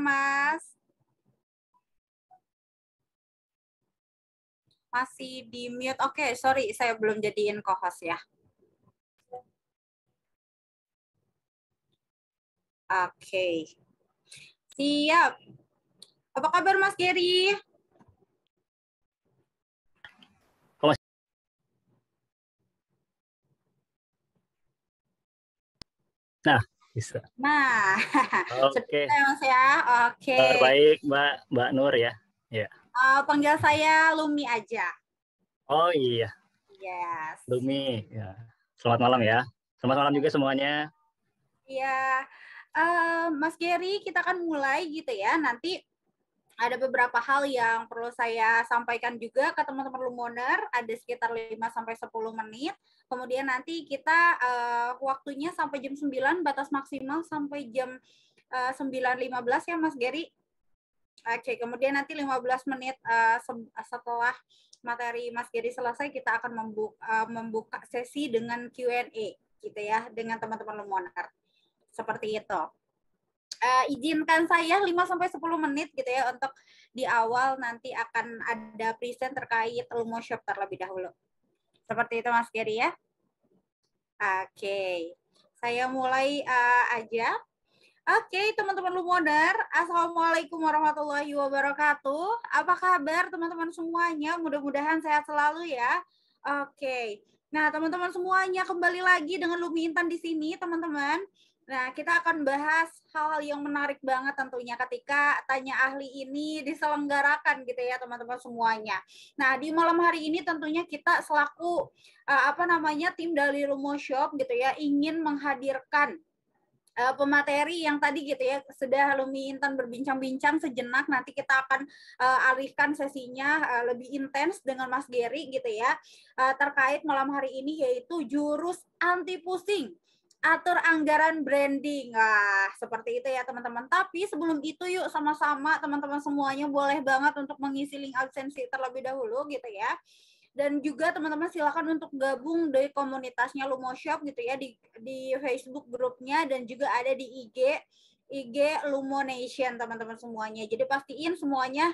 Mas? Masih di mute. Oke, sorry, saya belum jadiin co-host ya. Oke. Siap. Apa kabar Mas Gary? Nah, bisa. Nah, Oke. Mas ya. Oke. Baik, Mbak Nur ya. Ya. Panggil saya Lumi aja. Oh iya. Yes. Lumi. Ya. Selamat malam ya. Selamat malam juga semuanya. Iya. Mas Gary, kita akan mulai gitu ya. Nanti ada beberapa hal yang perlu saya sampaikan juga ke teman-teman Lumoner, ada sekitar 5-10 menit. Kemudian nanti kita waktunya sampai jam 9, batas maksimal sampai jam 9.15 ya Mas Gary. Oke, kemudian nanti 15 menit setelah materi Mas Gary selesai, kita akan membuka sesi dengan Q&A gitu ya, dengan teman-teman Lumoner. Seperti itu. Izinkan saya 5-10 menit gitu ya untuk di awal nanti akan ada present terkait Lumo Shop terlebih dahulu. Seperti itu Mas Gary ya. Oke. Saya mulai aja. Oke, teman-teman Lumoner, Assalamualaikum warahmatullahi wabarakatuh. Apa kabar teman-teman semuanya? Mudah-mudahan sehat selalu ya. Oke. Nah, teman-teman semuanya kembali lagi dengan Lumi Intan di sini, teman-teman. Nah, kita akan bahas hal-hal yang menarik banget tentunya ketika Tanya Ahli ini diselenggarakan gitu ya, teman-teman semuanya. Nah, di malam hari ini tentunya kita selaku tim dari Lumo Shop gitu ya, ingin menghadirkan pemateri yang tadi gitu ya sudah Lumi Intan berbincang-bincang sejenak, nanti kita akan alihkan sesinya lebih intens dengan Mas Gary gitu ya, terkait malam hari ini yaitu jurus anti pusing atur anggaran branding. Seperti itu ya teman-teman. Tapi sebelum itu yuk sama-sama teman-teman semuanya boleh banget untuk mengisi link absensi terlebih dahulu gitu ya. Dan juga teman-teman silakan untuk gabung dari komunitasnya Lumo Shop gitu ya di Facebook grupnya, dan juga ada di IG Lumo Nation teman-teman semuanya. Jadi pastiin semuanya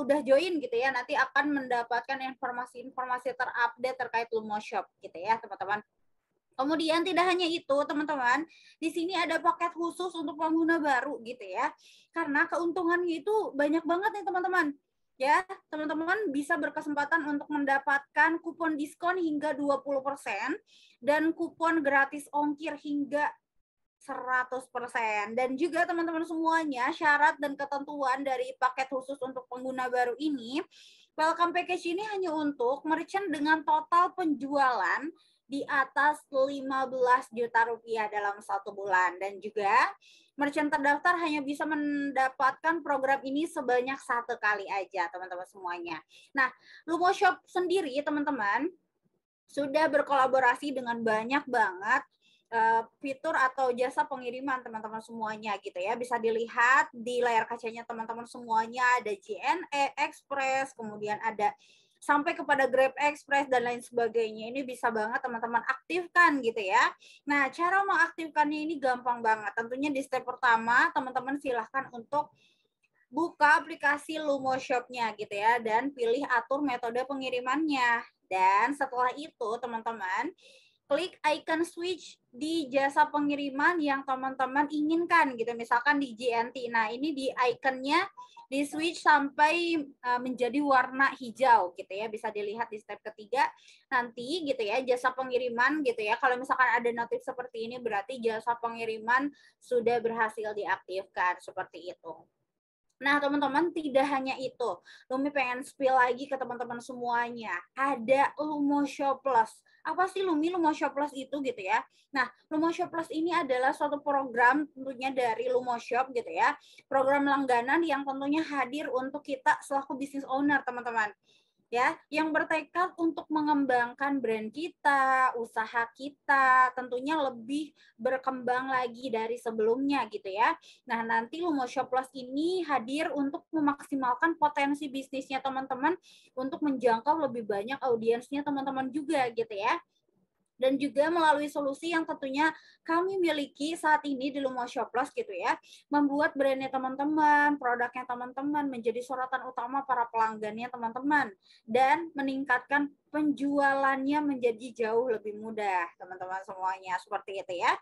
udah join gitu ya, nanti akan mendapatkan informasi-informasi terupdate terkait Lumo Shop gitu ya teman-teman. Kemudian tidak hanya itu teman-teman, di sini ada paket khusus untuk pengguna baru gitu ya. Karena keuntungannya itu banyak banget nih teman-teman. Ya, teman-teman bisa berkesempatan untuk mendapatkan kupon diskon hingga 20% dan kupon gratis ongkir hingga 100%. Dan juga teman-teman semuanya, syarat dan ketentuan dari paket khusus untuk pengguna baru ini, welcome package ini hanya untuk merchant dengan total penjualan di atas 15 juta rupiah dalam 1 bulan. Dan juga merchant terdaftar hanya bisa mendapatkan program ini sebanyak 1 kali aja teman-teman semuanya. Nah, Lumo Shop sendiri teman-teman sudah berkolaborasi dengan banyak banget fitur atau jasa pengiriman teman-teman semuanya gitu ya. Bisa dilihat di layar kacanya teman-teman semuanya, ada JNE Express, kemudian ada sampai kepada Grab Express dan lain sebagainya. Ini bisa banget teman-teman aktifkan gitu ya. Nah, cara mengaktifkannya ini gampang banget. Tentunya di step pertama teman-teman silahkan untuk buka aplikasi Lumo Shop-nya gitu ya, dan pilih atur metode pengirimannya. Dan setelah itu teman-teman klik icon switch di jasa pengiriman yang teman-teman inginkan gitu, misalkan di JNT. Nah, ini di ikonnya di switch sampai menjadi warna hijau gitu ya, bisa dilihat di step ketiga nanti gitu ya, jasa pengiriman gitu ya. Kalau misalkan ada notif seperti ini berarti jasa pengiriman sudah berhasil diaktifkan, seperti itu. Nah, teman-teman, tidak hanya itu. Lumi pengen spill lagi ke teman-teman semuanya. Ada Lumo Shop Plus. Apa sih Lumo Shop Plus itu gitu ya? Nah, Lumo Shop Plus ini adalah suatu program tentunya dari Lumo Shop gitu ya. Program langganan yang tentunya hadir untuk kita selaku business owner, teman-teman. Ya, yang bertekad untuk mengembangkan brand kita, usaha kita, tentunya lebih berkembang lagi dari sebelumnya gitu ya. Nah, nanti Lumo Shop Plus ini hadir untuk memaksimalkan potensi bisnisnya teman-teman untuk menjangkau lebih banyak audiensnya teman-teman juga gitu ya. dan juga melalui solusi yang tentunya kami miliki saat ini di Lumoshop Plus gitu ya, membuat brandnya teman-teman, produknya teman-teman menjadi sorotan utama para pelanggannya teman-teman, dan meningkatkan penjualannya menjadi jauh lebih mudah teman-teman semuanya, seperti itu ya.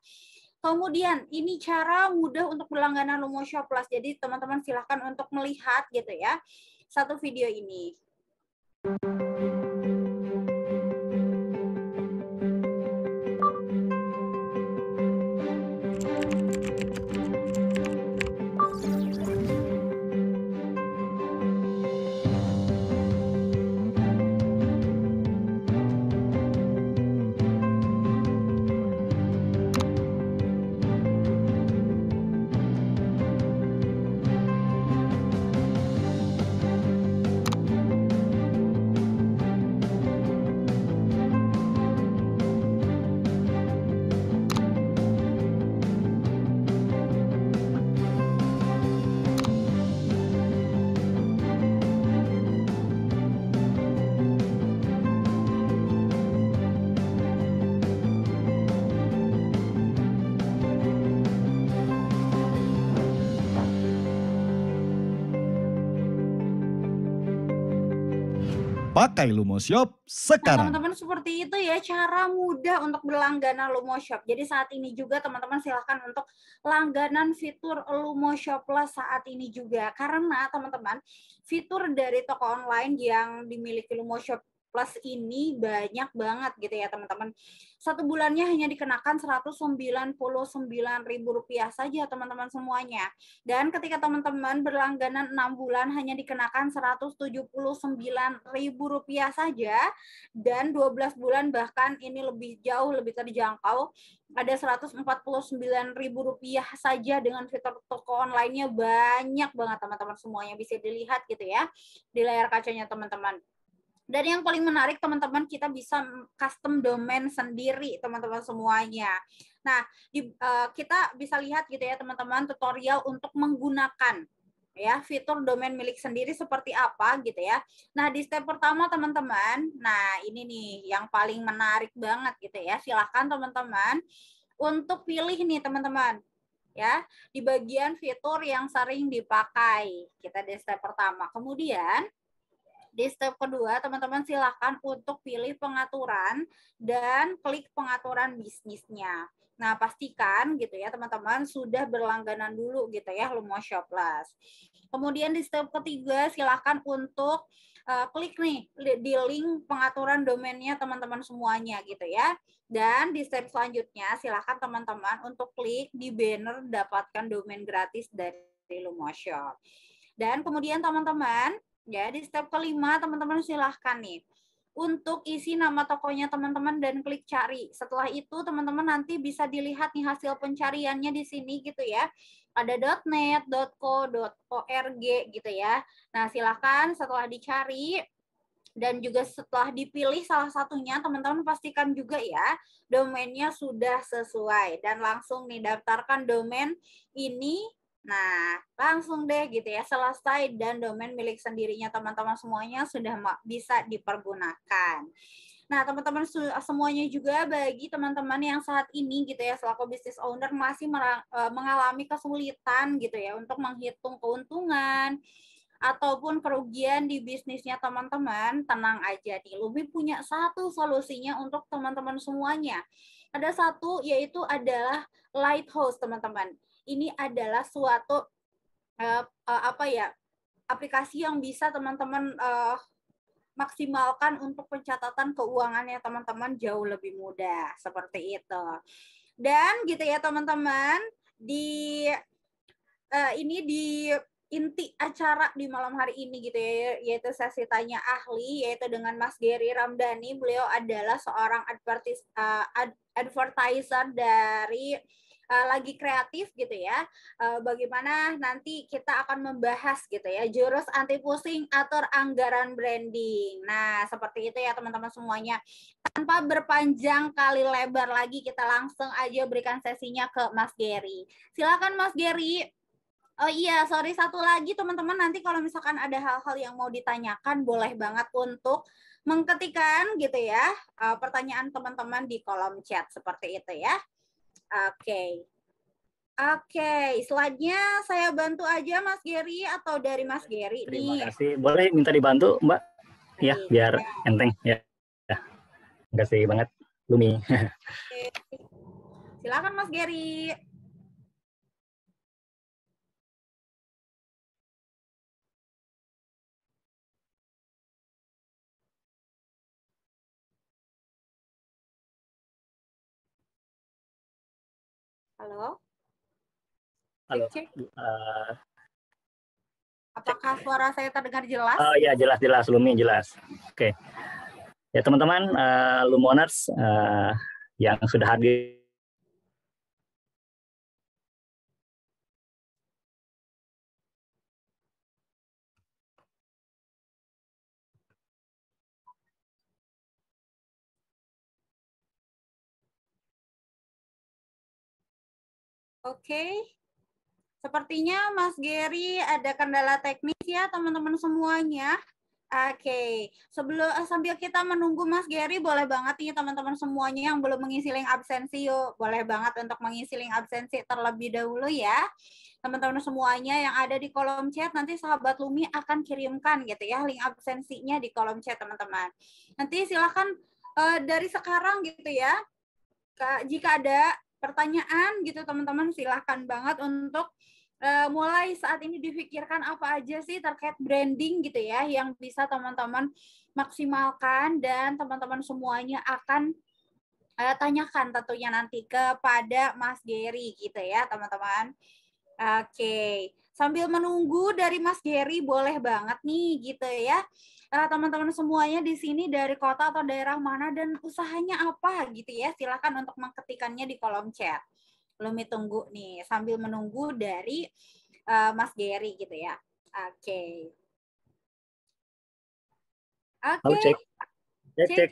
Kemudian ini cara mudah untuk berlangganan Lumoshop Plus, jadi teman-teman silahkan untuk melihat gitu ya satu video ini. Pakai Lumoshop Nah, sekarang. teman-teman seperti itu ya cara mudah untuk berlangganan Lumoshop. Jadi saat ini juga teman-teman silahkan untuk langganan fitur Lumoshop Plus saat ini juga. Karena teman-teman fitur dari toko online yang dimiliki Lumoshop Plus ini banyak banget gitu ya teman-teman. Satu bulannya hanya dikenakan Rp199.000 saja teman-teman semuanya. Dan ketika teman-teman berlangganan 6 bulan hanya dikenakan Rp179.000 saja. Dan 12 bulan bahkan ini lebih jauh lebih terjangkau, ada Rp149.000 saja dengan fitur toko online-nya banyak banget teman-teman semuanya, bisa dilihat gitu ya di layar kacanya teman-teman. Dan yang paling menarik teman-teman, kita bisa custom domain sendiri teman-teman semuanya. Nah, kita bisa lihat gitu ya teman-teman tutorial untuk menggunakan ya fitur domain milik sendiri seperti apa gitu ya. Nah, di step pertama teman-teman, nah ini nih yang paling menarik banget gitu ya. Silakan teman-teman untuk pilih nih teman-teman ya di bagian fitur yang sering dipakai. Kita di step pertama. Kemudian di step kedua, teman-teman silakan untuk pilih pengaturan dan klik pengaturan bisnisnya. Nah, pastikan gitu ya teman-teman sudah berlangganan dulu gitu ya Lumoshop Plus. Kemudian di step ketiga silakan untuk klik nih di link pengaturan domainnya teman-teman semuanya gitu ya. Dan di step selanjutnya silakan teman-teman untuk klik di banner dapatkan domain gratis dari Lumoshop. Dan kemudian teman-teman ya, di step kelima teman-teman silahkan nih untuk isi nama tokonya teman-teman dan klik cari. Setelah itu teman-teman nanti bisa dilihat nih hasil pencariannya di sini gitu ya. Ada .net, .co.org gitu ya. Nah, silahkan setelah dicari dan juga setelah dipilih salah satunya, teman-teman pastikan juga ya domainnya sudah sesuai dan langsung nih daftarkan domain ini. Nah, langsung deh gitu ya selesai dan domain milik sendirinya teman-teman semuanya sudah bisa dipergunakan. Nah, teman-teman semuanya juga bagi teman-teman yang saat ini gitu ya selaku business owner masih mengalami kesulitan gitu ya untuk menghitung keuntungan ataupun kerugian di bisnisnya teman-teman, tenang aja nih. Lumi punya satu solusinya untuk teman-teman semuanya. Ada satu yaitu adalah Lighthouse teman-teman. Ini adalah suatu aplikasi yang bisa teman-teman maksimalkan untuk pencatatan keuangannya teman-teman jauh lebih mudah seperti itu. Dan gitu ya teman-teman, di inti acara di malam hari ini gitu ya, yaitu sesi tanya ahli, yaitu dengan Mas Gary Ramdhani. Beliau adalah seorang advertiser dari Lagi Kreatif gitu ya. Bagaimana nanti kita akan membahas gitu ya jurus anti pusing atur anggaran branding. Nah, seperti itu ya teman-teman semuanya. Tanpa berpanjang kali lebar lagi, kita langsung aja berikan sesinya ke Mas Gary. Silakan Mas Gary. Oh iya, sorry satu lagi teman-teman, nanti kalau misalkan ada hal-hal yang mau ditanyakan boleh banget untuk mengketikkan gitu ya pertanyaan teman-teman di kolom chat seperti itu ya. Oke. Oke, slide-nya saya bantu aja Mas Gary atau dari Mas Gary Terima nih? kasih. Boleh minta dibantu, Mbak? Ya, Baik, biar ya. enteng ya. Terima kasih banget, Lumi. Oke. Silakan Mas Gary. Halo. Halo. Cek, cek. Apakah suara saya terdengar jelas? Oh iya, jelas-jelas, Lumi jelas. Oke. Ya teman-teman, Lumoners yang sudah hadir. Oke. Sepertinya Mas Gary ada kendala teknis ya teman-teman semuanya. Oke, sambil kita menunggu Mas Gary, boleh banget nih teman-teman semuanya yang belum mengisi link absensi, yuk boleh banget untuk mengisi link absensi terlebih dahulu ya. Teman-teman semuanya yang ada di kolom chat, nanti sahabat Lumi akan kirimkan gitu ya link absensinya di kolom chat teman-teman. Nanti silakan dari sekarang gitu ya, jika ada pertanyaan gitu teman-teman silahkan banget untuk mulai saat ini dipikirkan apa aja sih terkait branding gitu ya yang bisa teman-teman maksimalkan dan teman-teman semuanya akan tanyakan tentunya nanti kepada Mas Gary gitu ya teman-teman. Oke, sambil menunggu dari Mas Gary boleh banget nih gitu ya. Teman-teman semuanya di sini dari kota atau daerah mana dan usahanya apa gitu ya. Silakan untuk mengetikkannya di kolom chat. Lumi tunggu nih sambil menunggu dari Mas Gary gitu ya. Oke. Halo, Oke, cek. cek.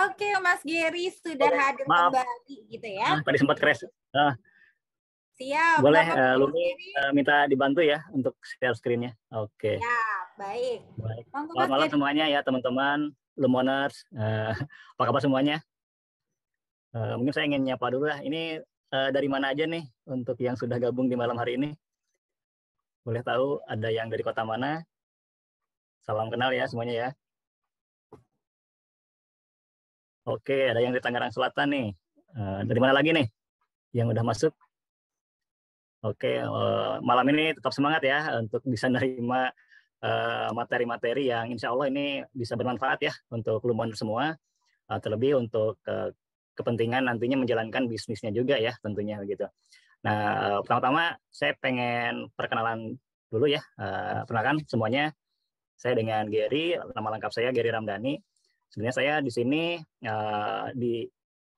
Oke, Mas Gary sudah hadir Maaf, kembali gitu ya. tadi sempat crash. Siap, Boleh nggak apa-apa Mas Lumi Gary. minta dibantu ya untuk share screen-nya. Oke. Ya, baik. Baik. Monggo Selamat Mas malam Gary. semuanya ya teman-teman Lumoners. Apa kabar semuanya? Mungkin saya ingin nyapa dulu lah. Ini dari mana aja nih untuk yang sudah gabung di malam hari ini? Boleh tahu ada yang dari kota mana? Salam kenal ya semuanya ya. Oke, ada yang di Tangerang Selatan nih. Dari mana lagi nih yang udah masuk? Oke, malam ini tetap semangat ya untuk bisa nerima materi-materi yang insya Allah ini bisa bermanfaat ya untuk Lumoners semua. Terlebih untuk kepentingan nantinya menjalankan bisnisnya juga ya tentunya begitu. Nah, pertama-tama saya pengen perkenalan dulu ya. Perkenalkan semuanya, saya dengan Gary, nama lengkap saya Gary Ramdhani. Sebenarnya saya di sini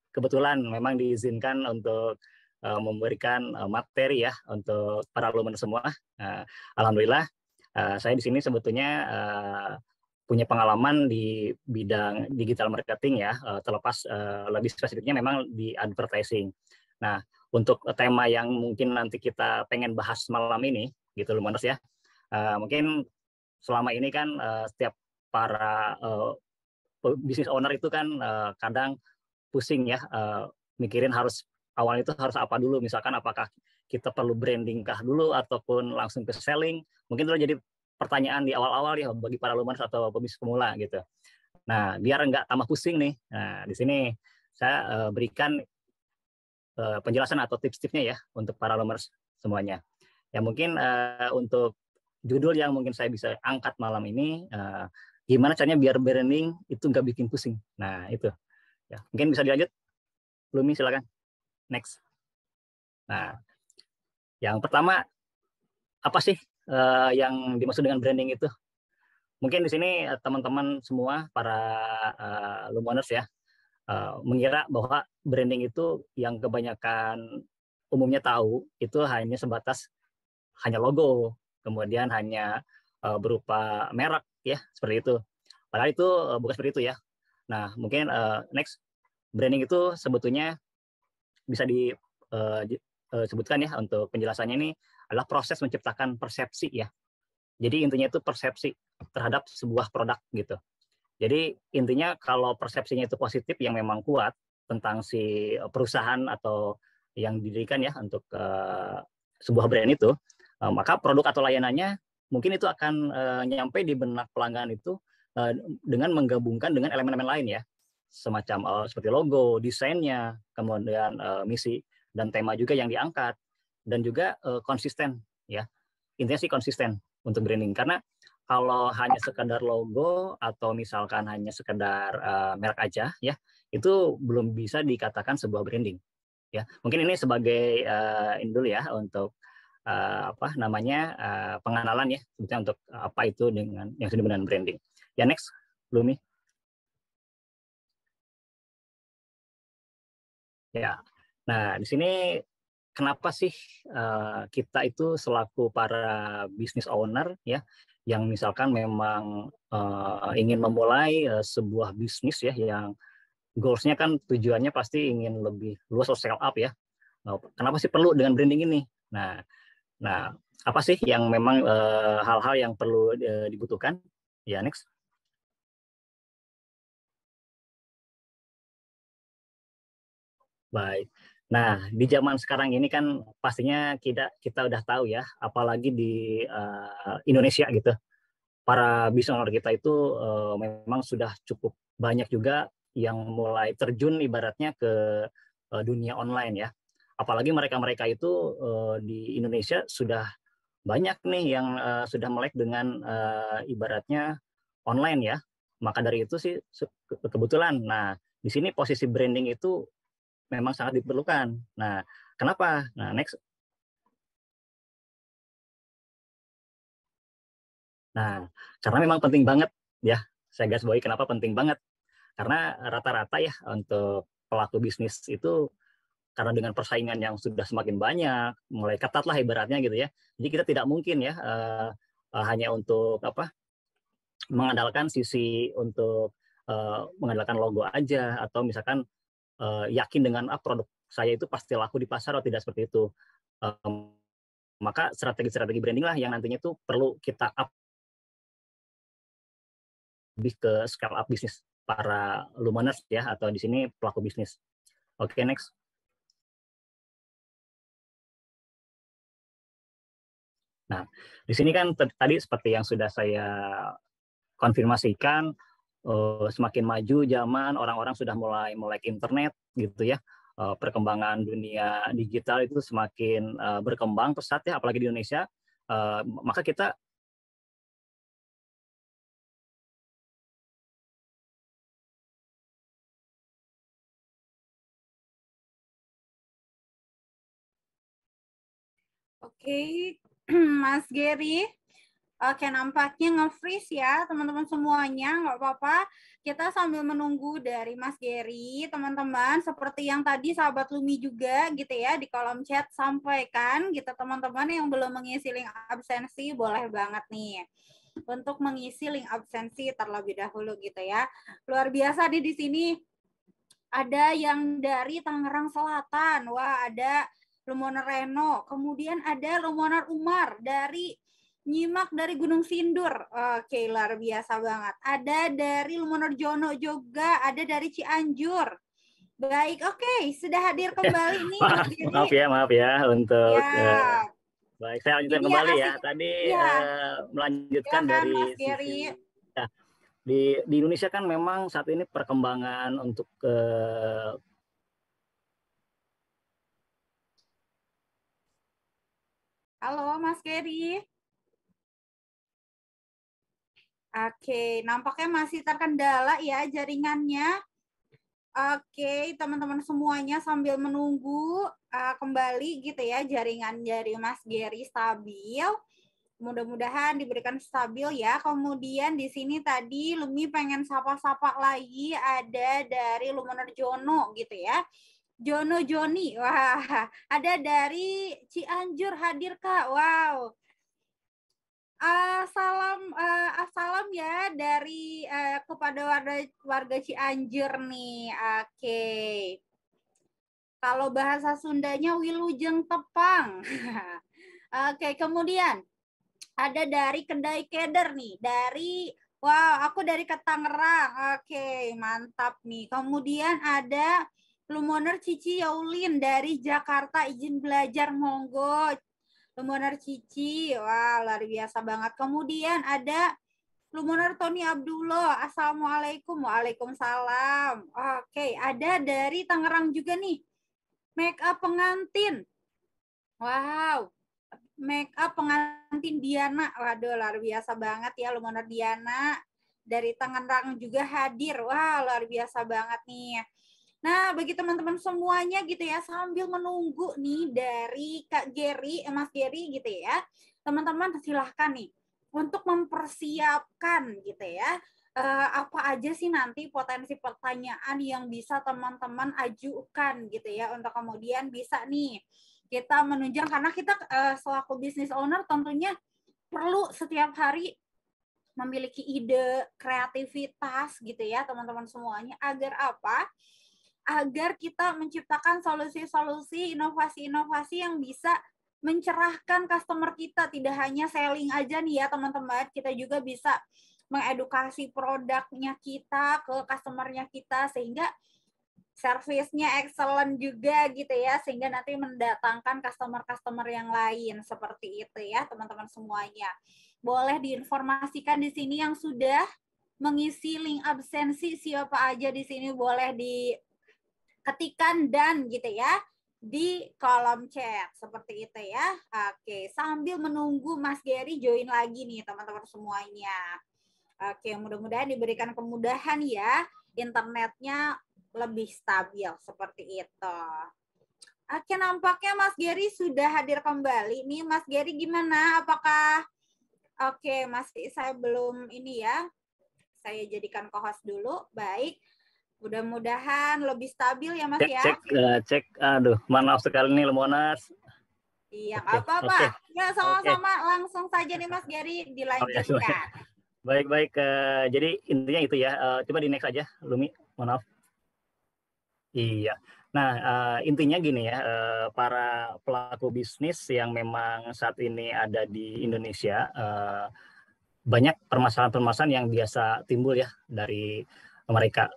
kebetulan memang diizinkan untuk memberikan materi ya untuk para alumni semua. Alhamdulillah, saya di sini sebetulnya punya pengalaman di bidang digital marketing ya, terlepas lebih spesifiknya memang di advertising. Nah, untuk tema yang mungkin nanti kita pengen bahas malam ini, gitu Lumoners ya, mungkin selama ini kan setiap para business owner itu kan kadang pusing ya, mikirin awalnya itu harus apa dulu, misalkan apakah kita perlu branding kah dulu ataupun langsung ke selling, mungkin itu jadi pertanyaan di awal-awal ya bagi para Lumoners atau pebisnis pemula gitu. Nah, biar nggak tambah pusing nih, nah di sini saya berikan penjelasan atau tips-tipsnya ya untuk para Lumoners semuanya. Ya mungkin untuk judul yang mungkin saya bisa angkat malam ini, gimana caranya biar branding itu nggak bikin pusing. Nah itu, ya mungkin bisa dilanjut, Lumi silakan. Next. Nah, yang pertama apa sih yang dimaksud dengan branding itu? Mungkin di sini teman-teman semua para Lumoners ya mengira bahwa branding itu yang kebanyakan umumnya tahu itu hanya sebatas hanya logo, kemudian hanya berupa merek ya seperti itu. Padahal itu bukan seperti itu ya. Nah mungkin next, branding itu sebetulnya bisa disebutkan ya untuk penjelasannya ini adalah proses menciptakan persepsi ya. Jadi intinya itu persepsi terhadap sebuah produk gitu. Jadi intinya kalau persepsinya itu positif yang memang kuat tentang si perusahaan atau yang didirikan ya untuk sebuah brand itu, maka produk atau layanannya mungkin itu akan nyampe di benak pelanggan itu dengan menggabungkan dengan elemen-elemen lain ya, semacam seperti logo, desainnya, kemudian misi dan tema juga yang diangkat, dan juga konsisten ya. Intinya sih konsisten untuk branding, karena kalau hanya sekedar logo atau misalkan hanya sekedar merek aja ya, itu belum bisa dikatakan sebuah branding ya. Mungkin ini sebagai ini dulu ya untuk apa namanya pengenalan ya, sebetulnya untuk apa itu dengan yang disebut dengan branding. Ya, next, Lumi. Ya. Nah, di sini kenapa sih kita itu selaku para business owner ya, yang misalkan memang ingin memulai sebuah bisnis ya, yang goals-nya kan tujuannya pasti ingin lebih luas atau scale up ya. Kenapa sih perlu dengan branding ini? Nah, apa sih yang memang hal-hal yang perlu dibutuhkan? Ya, next. Baik. Nah, di zaman sekarang ini kan pastinya kita udah tahu ya, apalagi di Indonesia gitu. Para business owner kita itu memang sudah cukup banyak juga yang mulai terjun ibaratnya ke dunia online ya. Apalagi mereka-mereka itu di Indonesia sudah banyak nih yang sudah melek dengan ibaratnya online ya. Maka dari itu sih kebetulan. Nah, di sini posisi branding itu memang sangat diperlukan. Nah, kenapa? Nah, next. Nah, karena memang penting banget ya. Saya garis bawahi kenapa penting banget. Karena rata-rata ya untuk pelaku bisnis itu karena dengan persaingan yang sudah semakin banyak, mulai ketat lah ibaratnya gitu ya. Jadi kita tidak mungkin ya hanya untuk apa mengandalkan sisi untuk mengandalkan logo aja atau misalkan yakin dengan produk saya itu pasti laku di pasar atau tidak seperti itu. Maka strategi-strategi branding lah yang nantinya itu perlu kita up lebih ke scale up bisnis para luminers ya, atau di sini pelaku bisnis. Oke, next. Nah, di sini kan tadi seperti yang sudah saya konfirmasikan, semakin maju zaman, orang-orang sudah mulai melek internet gitu ya. Perkembangan dunia digital itu semakin berkembang pesat ya, apalagi di Indonesia. Maka kita Oke, Mas Gary. Oke, nampaknya nge-freeze ya teman-teman semuanya, nggak apa-apa. Kita sambil menunggu dari Mas Gary, teman-teman, seperti yang tadi sahabat Lumi juga gitu ya, di kolom chat sampaikan gitu teman-teman yang belum mengisi link absensi, boleh banget nih untuk mengisi link absensi terlebih dahulu gitu ya. Luar biasa nih di sini ada yang dari Tangerang Selatan, wah ada Lumoner Reno, kemudian ada Lumoner Umar dari nyimak dari Gunung Sindur. Oke, luar biasa banget. Ada dari Lumoner Jono juga, ada dari Cianjur. Baik, oke, sudah hadir kembali nih. maaf ya untuk ya. baik, saya lanjutkan Jadi kembali ya. asik, Tadi ya. melanjutkan Silakan, dari Mas sisi Gary. ya, di Indonesia kan memang saat ini perkembangan untuk Halo, Mas Gary. Oke, nampaknya masih terkendala ya jaringannya. Oke, teman-teman semuanya sambil menunggu kembali gitu ya jaringan dari Mas Gary stabil. Mudah-mudahan diberikan stabil ya. Kemudian di sini tadi Lumi pengen sapa-sapa lagi ada dari Lumoner Jono gitu ya. Jono Joni, wah ada dari Cianjur hadir Kak, wow. Salam ya dari kepada warga Cianjur nih. Oke. Kalau bahasa Sundanya Wilujeng Tepang. Oke, kemudian ada dari Kedai Keder nih, dari Wow, aku dari Tangerang. Oke, mantap nih. Kemudian ada Lumoner Cici Yaulin dari Jakarta, izin belajar, monggo. Lumoner Cici, wah luar biasa banget. Kemudian ada Lumoner Tony Abdullah, Assalamualaikum. Waalaikumsalam. Oke, ada dari Tangerang juga nih, make up pengantin. Wow, make up pengantin Diana. Waduh, luar biasa banget ya Lumoner Diana. Dari Tangerang juga hadir. Wah, luar biasa banget nih. Nah, bagi teman-teman semuanya gitu ya, sambil menunggu nih dari Kak Geri, Mas Geri gitu ya, teman-teman silahkan nih untuk mempersiapkan gitu ya, apa aja sih nanti potensi pertanyaan yang bisa teman-teman ajukan gitu ya, untuk kemudian bisa nih kita menunjang, karena kita selaku business owner tentunya perlu setiap hari memiliki ide, kreativitas gitu ya teman-teman semuanya, agar apa? Agar kita menciptakan solusi-solusi, inovasi-inovasi yang bisa mencerahkan customer kita. Tidak hanya selling aja nih ya teman-teman, kita juga bisa mengedukasi produknya kita ke customer-nya kita, sehingga servisnya excellent juga gitu ya, sehingga nanti mendatangkan customer-customer yang lain, seperti itu ya teman-teman semuanya. Boleh diinformasikan di sini yang sudah mengisi link absensi, siapa aja di sini boleh diketikkan dan gitu ya di kolom chat, seperti itu ya. Oke, sambil menunggu Mas Geri join lagi nih teman-teman semuanya. Oke, mudah-mudahan diberikan kemudahan ya, internetnya lebih stabil seperti itu. Oke, nampaknya Mas Geri sudah hadir kembali nih. Mas Geri gimana? Apakah oke, masih saya belum ini ya. Saya jadikan co-host dulu. Baik. Mudah-mudahan lebih stabil ya Mas ya. Cek. Aduh, maaf sekali nih Lemonas. Iya, Oke, apa-apa. Ya, oke. sama-sama. Langsung saja nih Mas Geri, dilanjutkan. Baik. Jadi intinya itu ya. Coba di next aja, Lumi. Maaf. Iya. Nah, intinya gini ya, para pelaku bisnis yang memang saat ini ada di Indonesia, banyak permasalahan-permasalahan yang biasa timbul ya dari mereka.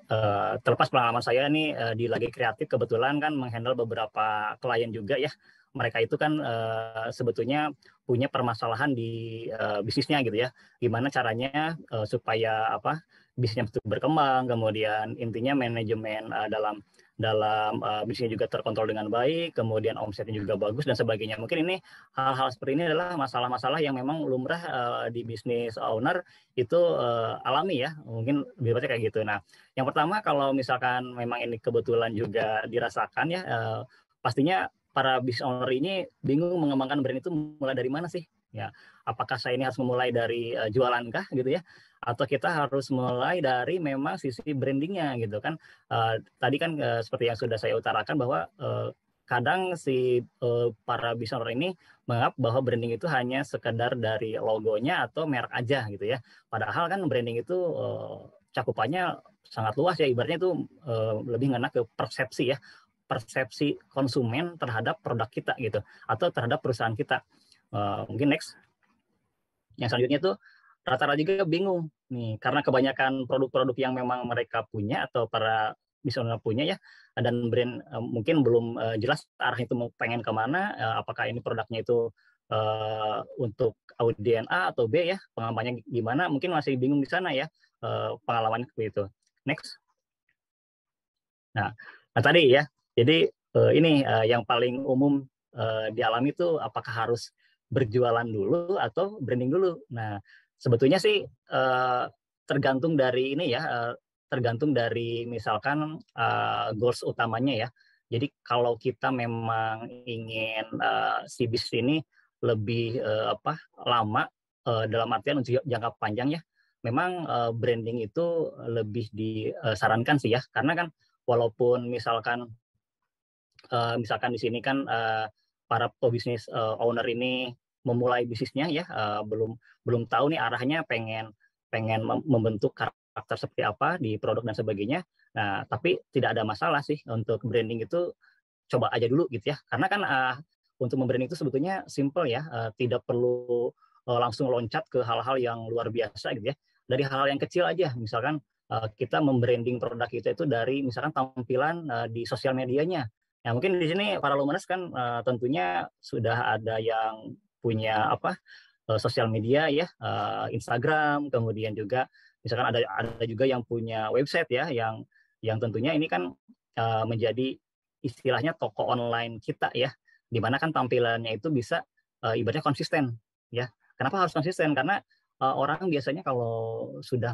Terlepas pengalaman saya nih di Lagi Kreatif kebetulan kan menghandle beberapa klien juga ya. Mereka itu kan sebetulnya punya permasalahan di bisnisnya gitu ya. Gimana caranya supaya bisnisnya betul berkembang, kemudian intinya manajemen dalam bisnisnya juga terkontrol dengan baik, kemudian omsetnya juga bagus dan sebagainya. Mungkin ini hal-hal seperti ini adalah masalah-masalah yang memang lumrah di bisnis owner itu alami ya, mungkin lebih banyak kayak gitu. Nah, yang pertama kalau misalkan memang ini kebetulan juga dirasakan ya, pastinya para business owner ini bingung mengembangkan brand itu mulai dari mana sih? Ya, apakah saya ini harus memulai dari jualan kah gitu ya? Atau kita harus mulai dari memang sisi brandingnya gitu kan? Tadi kan seperti yang sudah saya utarakan bahwa kadang si para business owner ini menganggap bahwa branding itu hanya sekedar dari logonya atau merek aja gitu ya. Padahal kan branding itu cakupannya sangat luas ya, ibaratnya itu lebih ngena ke persepsi ya, persepsi konsumen terhadap produk kita gitu atau terhadap perusahaan kita. Mungkin next. Yang selanjutnya tuh rata-rata juga bingung nih karena kebanyakan produk-produk yang memang mereka punya atau para misalnya punya ya, dan brand mungkin belum jelas arah itu mau pengen kemana, apakah ini produknya itu untuk audien A atau B ya, pengamannya gimana, mungkin masih bingung di sana ya, pengalamannya seperti itu. Next. Nah tadi ya, jadi ini yang paling umum dialami itu apakah harus berjualan dulu atau branding dulu. Nah sebetulnya sih tergantung dari ini ya, tergantung dari misalkan goals utamanya ya. Jadi kalau kita memang ingin si bisnis ini lebih lama dalam artian untuk jangka panjang ya, memang branding itu lebih disarankan sih ya, karena kan walaupun misalkan di sini kan para pebisnis owner ini memulai bisnisnya ya, belum tahu nih arahnya, pengen membentuk karakter seperti apa di produk dan sebagainya. Nah, tapi tidak ada masalah sih untuk branding itu, coba aja dulu gitu ya. Karena kan untuk membranding itu sebetulnya simple ya, tidak perlu langsung loncat ke hal-hal yang luar biasa gitu ya. dari hal-hal yang kecil aja, misalkan kita membranding produk kita itu dari misalkan tampilan di sosial medianya. Ya mungkin di sini para Luminers kan tentunya sudah ada yang punya sosial media ya, Instagram, kemudian juga misalkan ada juga yang punya website ya, yang tentunya ini kan menjadi istilahnya toko online kita ya, di mana kan tampilannya itu bisa ibaratnya konsisten ya. Kenapa harus konsisten? Karena orang biasanya kalau sudah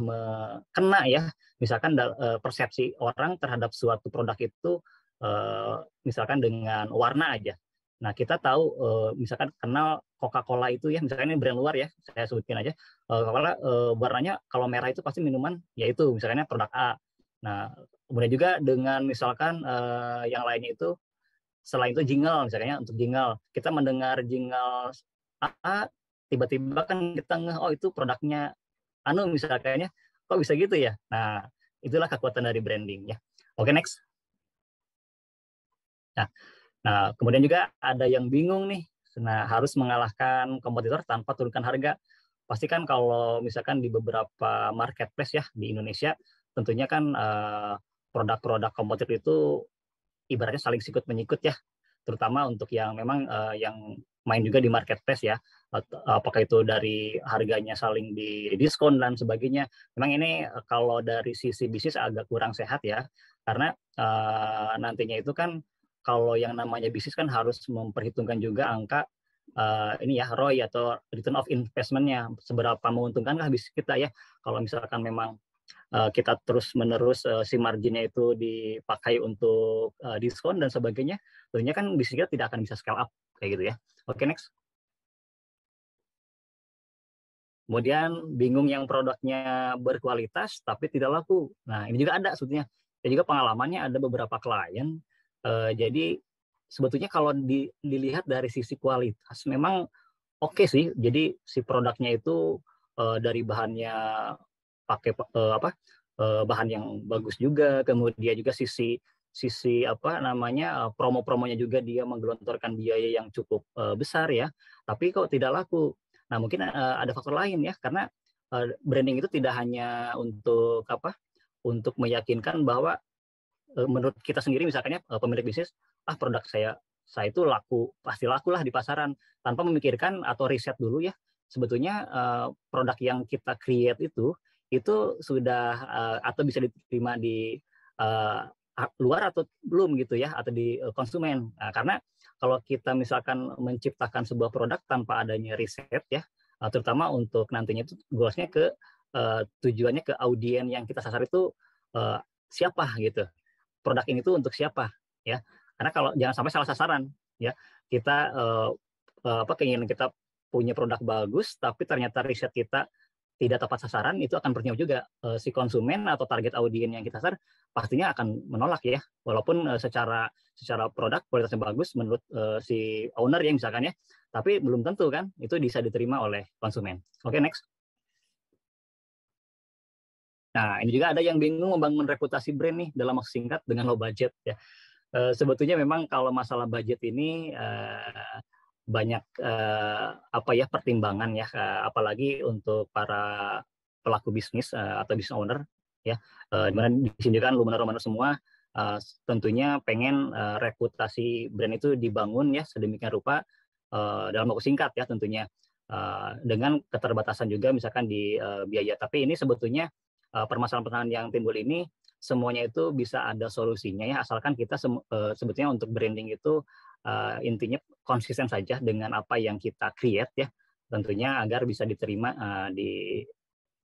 kena ya, misalkan persepsi orang terhadap suatu produk itu misalkan dengan warna aja. Nah, kita tahu misalkan kenal Coca-Cola itu ya, misalkan ini brand luar ya, saya sebutin aja. Coca-Cola warnanya kalau merah itu pasti minuman, yaitu misalnya produk A. Nah, kemudian juga dengan misalkan yang lainnya itu, selain itu jingle, misalnya untuk jingle. Kita mendengar jingle A, tiba-tiba kan kita oh itu produknya Anu misalnya, kok bisa gitu ya? Nah, itulah kekuatan dari branding ya. Oke, next. Nah, kemudian juga ada yang bingung nih, nah harus mengalahkan kompetitor tanpa turunkan harga. Pastikan kalau misalkan di beberapa marketplace ya di Indonesia, tentunya kan produk-produk kompetitor itu ibaratnya saling sikut menyikut ya, terutama untuk yang memang yang main juga di marketplace ya, apakah itu dari harganya saling di diskon dan sebagainya. Memang ini kalau dari sisi bisnis agak kurang sehat ya, karena nantinya itu kan kalau yang namanya bisnis kan harus memperhitungkan juga angka ini ya ROI atau return of investment-nya, seberapa menguntungkankah bisnis kita ya. Kalau misalkan memang kita terus-menerus si marginnya itu dipakai untuk diskon dan sebagainya, tentunya kan bisnis kita tidak akan bisa scale up kayak gitu ya. Oke, next. Kemudian bingung yang produknya berkualitas tapi tidak laku. Nah, ini juga ada sebetulnya. Dan juga pengalamannya ada beberapa klien. Jadi sebetulnya kalau dilihat dari sisi kualitas memang oke sih. Jadi si produknya itu dari bahannya pakai bahan yang bagus juga, kemudian juga sisi promo-promonya juga dia menggelontorkan biaya yang cukup besar ya, tapi kok tidak laku. Nah, mungkin ada faktor lain ya, karena branding itu tidak hanya untuk meyakinkan bahwa menurut kita sendiri misalnya pemilik bisnis, produk saya itu pasti laku lah di pasaran, tanpa memikirkan atau riset dulu ya sebetulnya produk yang kita create itu sudah atau bisa diterima di luar atau belum gitu ya, atau di konsumen. Nah, karena kalau kita misalkan menciptakan sebuah produk tanpa adanya riset ya, terutama untuk nantinya itu goalsnya ke tujuannya ke audiens yang kita sasar itu siapa gitu, produk ini tuh untuk siapa ya, karena kalau jangan sampai salah sasaran ya, kita keinginan kita punya produk bagus tapi ternyata riset kita tidak tepat sasaran, itu akan bernyawa juga si konsumen atau target audiens yang kita sasar pastinya akan menolak ya, walaupun secara produk kualitasnya bagus menurut si owner ya misalkan ya, tapi belum tentu kan itu bisa diterima oleh konsumen. Oke, next. Nah, ini juga ada yang bingung membangun reputasi brand nih dalam waktu singkat dengan low budget ya. Sebetulnya memang kalau masalah budget ini banyak pertimbangan ya, apalagi untuk para pelaku bisnis atau business owner ya, dimana di sini kan Luminers semua tentunya pengen reputasi brand itu dibangun ya sedemikian rupa dalam waktu singkat ya tentunya, dengan keterbatasan juga misalkan di biaya. Tapi ini sebetulnya permasalahan yang timbul ini semuanya itu bisa ada solusinya ya, asalkan kita sebetulnya untuk branding itu intinya konsisten saja dengan apa yang kita create ya, tentunya agar bisa diterima di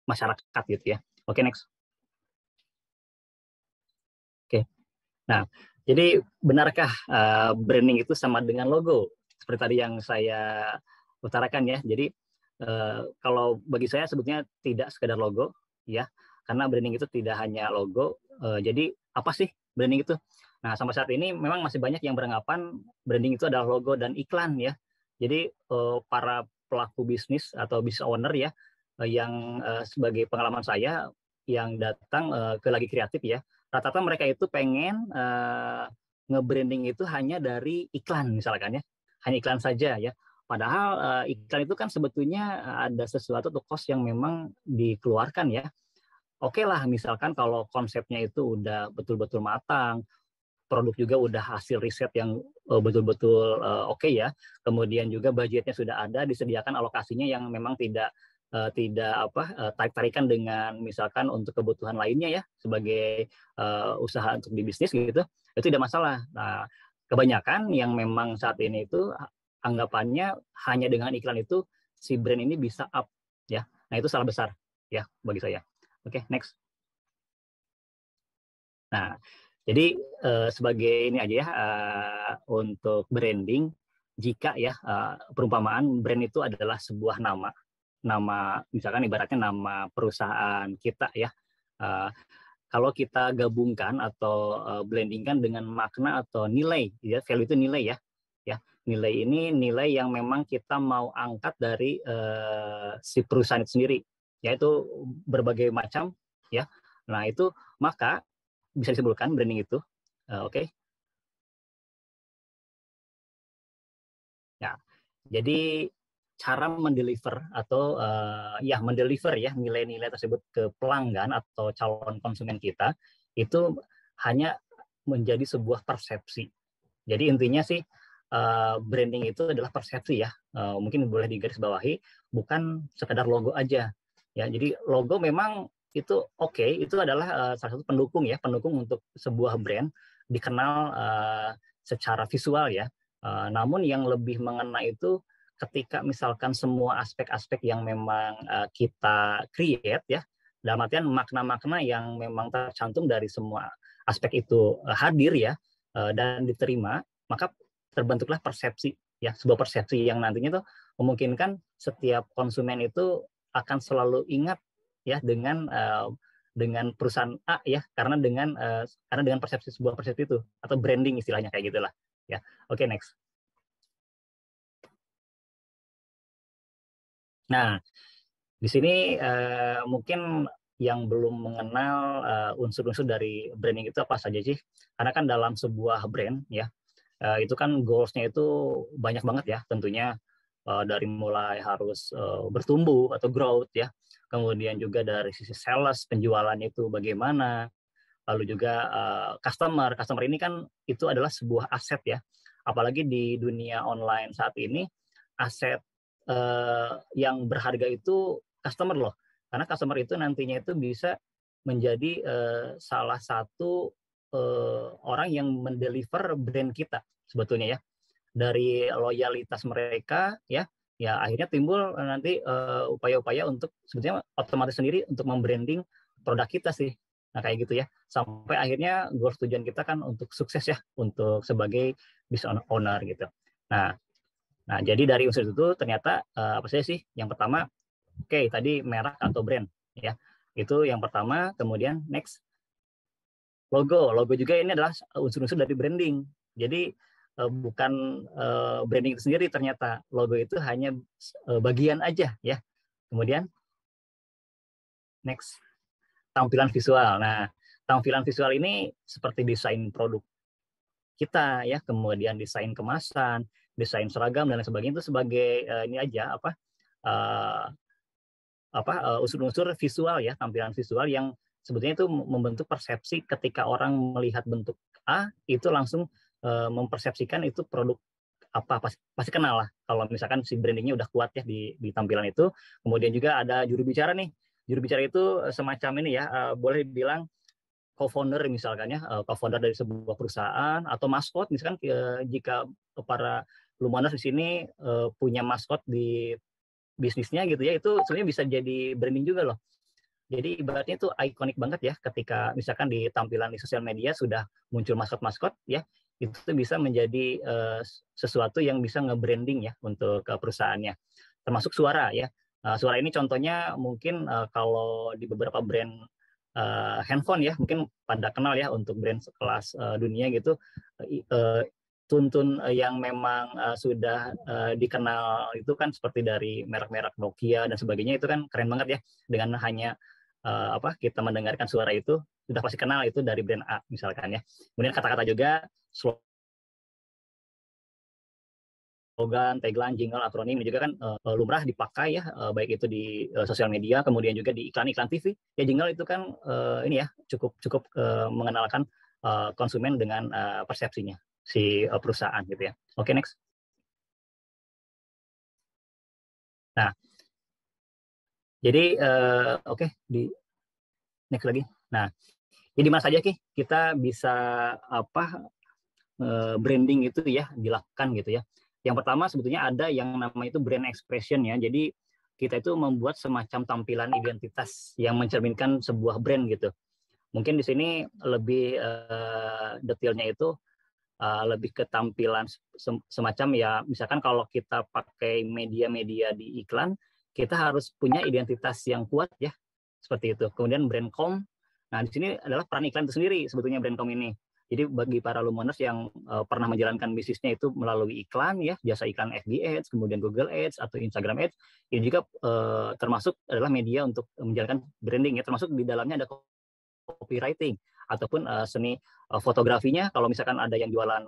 masyarakat gitu ya. Oke, next. Oke. Nah, jadi benarkah branding itu sama dengan logo? Seperti tadi yang saya utarakan ya. Jadi kalau bagi saya sebetulnya tidak sekedar logo ya, karena branding itu tidak hanya logo. Jadi apa sih branding itu? Nah, sampai saat ini memang masih banyak yang beranggapan branding itu adalah logo dan iklan ya. Jadi para pelaku bisnis atau business owner ya, yang sebagai pengalaman saya yang datang ke Lagi Kreatif ya, rata-rata mereka itu pengen nge-branding itu hanya dari iklan misalkan ya, hanya iklan saja ya. Padahal iklan itu kan sebetulnya ada sesuatu atau cost yang memang dikeluarkan ya. Oke lah, misalkan kalau konsepnya itu udah betul-betul matang, produk juga udah hasil riset yang betul-betul oke ya. Kemudian juga budgetnya sudah ada, disediakan alokasinya yang memang tidak tarik-tarikan dengan misalkan untuk kebutuhan lainnya ya sebagai usaha untuk di bisnis gitu. Itu tidak masalah. Nah, kebanyakan yang memang saat ini itu anggapannya hanya dengan iklan itu si brand ini bisa up ya. Nah, itu salah besar ya bagi saya. Oke, next. Nah, jadi sebagai ini aja ya untuk branding, jika ya perumpamaan brand itu adalah sebuah nama misalkan ibaratnya nama perusahaan kita ya. Kalau kita gabungkan atau blendingkan dengan makna atau nilai, ya value itu nilai ya. Nilai ini nilai yang memang kita mau angkat dari si perusahaan itu sendiri, yaitu berbagai macam ya. Nah itu maka bisa disebutkan branding itu, oke. Ya, jadi cara mendeliver atau mendeliver ya nilai-nilai tersebut ke pelanggan atau calon konsumen kita itu hanya menjadi sebuah persepsi. Jadi intinya sih branding itu adalah persepsi ya. Mungkin boleh digarisbawahi, bukan sekedar logo aja. Ya, jadi logo memang itu oke, itu adalah salah satu pendukung untuk sebuah brand dikenal secara visual ya. Namun yang lebih mengena itu ketika misalkan semua aspek-aspek yang memang kita create ya, dalam artian makna-makna yang memang tercantum dari semua aspek itu hadir ya dan diterima, maka terbentuklah persepsi ya, sebuah persepsi yang nantinya tuh memungkinkan setiap konsumen itu akan selalu ingat ya dengan perusahaan A ya, karena dengan sebuah persepsi itu atau branding istilahnya kayak gitulah ya. Oke, next. Nah, di sini mungkin yang belum mengenal unsur-unsur dari branding itu apa saja sih? Karena kan dalam sebuah brand ya, itu kan goals-nya itu banyak banget ya tentunya, dari mulai harus bertumbuh atau growth ya, kemudian juga dari sisi sales, penjualannya itu bagaimana, lalu juga customer ini kan itu adalah sebuah aset ya, apalagi di dunia online saat ini, aset yang berharga itu customer loh, karena customer itu nantinya itu bisa menjadi salah satu orang yang mendeliver brand kita sebetulnya ya, dari loyalitas mereka ya akhirnya timbul nanti upaya-upaya untuk sebetulnya otomatis sendiri untuk membranding produk kita sih. Nah kayak gitu ya, sampai akhirnya goal tujuan kita kan untuk sukses ya, untuk sebagai business owner gitu. Nah jadi dari unsur itu ternyata apa saja sih? Yang pertama, tadi merek atau brand ya, itu yang pertama. Kemudian next, logo juga ini adalah unsur-unsur dari branding. Jadi bukan branding itu sendiri, ternyata logo itu hanya bagian aja ya. Kemudian next, tampilan visual. Nah, tampilan visual ini seperti desain produk kita ya, kemudian desain kemasan, desain seragam dan lain sebagainya, itu sebagai ini aja unsur-unsur visual ya, tampilan visual yang sebetulnya itu membentuk persepsi. Ketika orang melihat bentuk A itu langsung mempersepsikan itu produk apa, pasti kenal lah kalau misalkan si brandingnya udah kuat ya di tampilan itu. Kemudian juga ada juru bicara nih. Juru bicara itu semacam ini ya, boleh dibilang co-founder misalkan ya, co-founder dari sebuah perusahaan atau maskot misalkan, jika para Lumaners di sini punya maskot di bisnisnya gitu ya, itu sebenarnya bisa jadi branding juga loh. Jadi ibaratnya itu ikonik banget ya, ketika misalkan di tampilan di sosial media sudah muncul maskot-maskot ya, itu bisa menjadi sesuatu yang bisa nge-branding ya untuk perusahaannya. Termasuk suara ya. Suara ini contohnya mungkin kalau di beberapa brand handphone ya, mungkin pada kenal ya, untuk brand sekelas dunia gitu, tuntun yang memang sudah dikenal itu kan seperti dari merek-merek Nokia dan sebagainya, itu kan keren banget ya, dengan hanya kita mendengarkan suara itu sudah pasti kenal itu dari brand A misalkan ya. Kemudian kata-kata juga slogan, tagline, jingle, akronim ini juga kan lumrah dipakai ya, baik itu di sosial media, kemudian juga di iklan-iklan TV. Ya jingle itu kan ini ya cukup mengenalkan konsumen dengan persepsinya si perusahaan gitu ya. Oke, next. Nah, jadi oke, di next lagi. Nah, jadi mana saja Ki kita bisa branding itu ya dilakukan gitu ya. Yang pertama sebetulnya ada yang namanya itu brand expression ya. Jadi kita itu membuat semacam tampilan identitas yang mencerminkan sebuah brand gitu. Mungkin di sini lebih detailnya itu lebih ke tampilan semacam ya, misalkan kalau kita pakai media-media di iklan, kita harus punya identitas yang kuat ya, seperti itu. Kemudian brandcom, nah di sini adalah peran iklan itu sendiri sebetulnya brandcom ini. Jadi bagi para Lumoners yang pernah menjalankan bisnisnya itu melalui iklan ya, jasa iklan FB Ads, kemudian Google Ads atau Instagram Ads, ini juga termasuk adalah media untuk menjalankan branding ya, termasuk di dalamnya ada copywriting ataupun seni fotografinya. Kalau misalkan ada yang jualan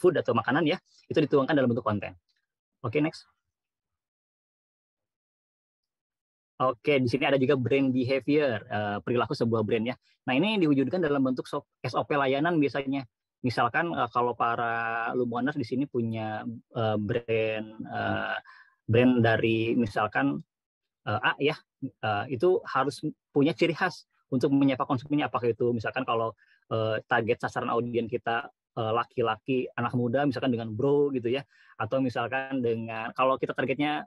food atau makanan ya, itu dituangkan dalam bentuk konten. Oke, next. Oke, di sini ada juga brand behavior, perilaku sebuah brand ya. Nah, ini diwujudkan dalam bentuk SOP layanan biasanya. Misalkan kalau para Lumoners di sini punya brand dari misalkan A ya, itu harus punya ciri khas untuk menyapa konsumennya. Apakah itu misalkan kalau target sasaran audiens kita laki-laki, anak muda, misalkan dengan bro gitu ya, atau misalkan dengan kalau kita targetnya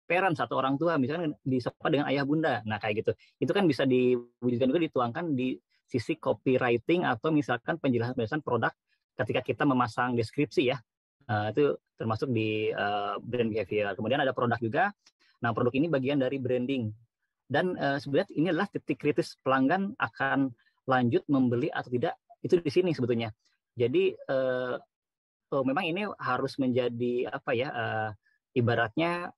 parents atau orang tua, misalkan disapa dengan ayah bunda. Nah kayak gitu, itu kan bisa diwujudkan juga dituangkan di sisi copywriting atau misalkan penjelasan produk ketika kita memasang deskripsi ya. Itu termasuk di brand behavior. Kemudian ada produk juga. Nah, produk ini bagian dari branding. Dan sebenarnya ini adalah titik kritis pelanggan akan lanjut membeli atau tidak, itu di sini sebetulnya. Jadi memang ini harus menjadi apa ya, ibaratnya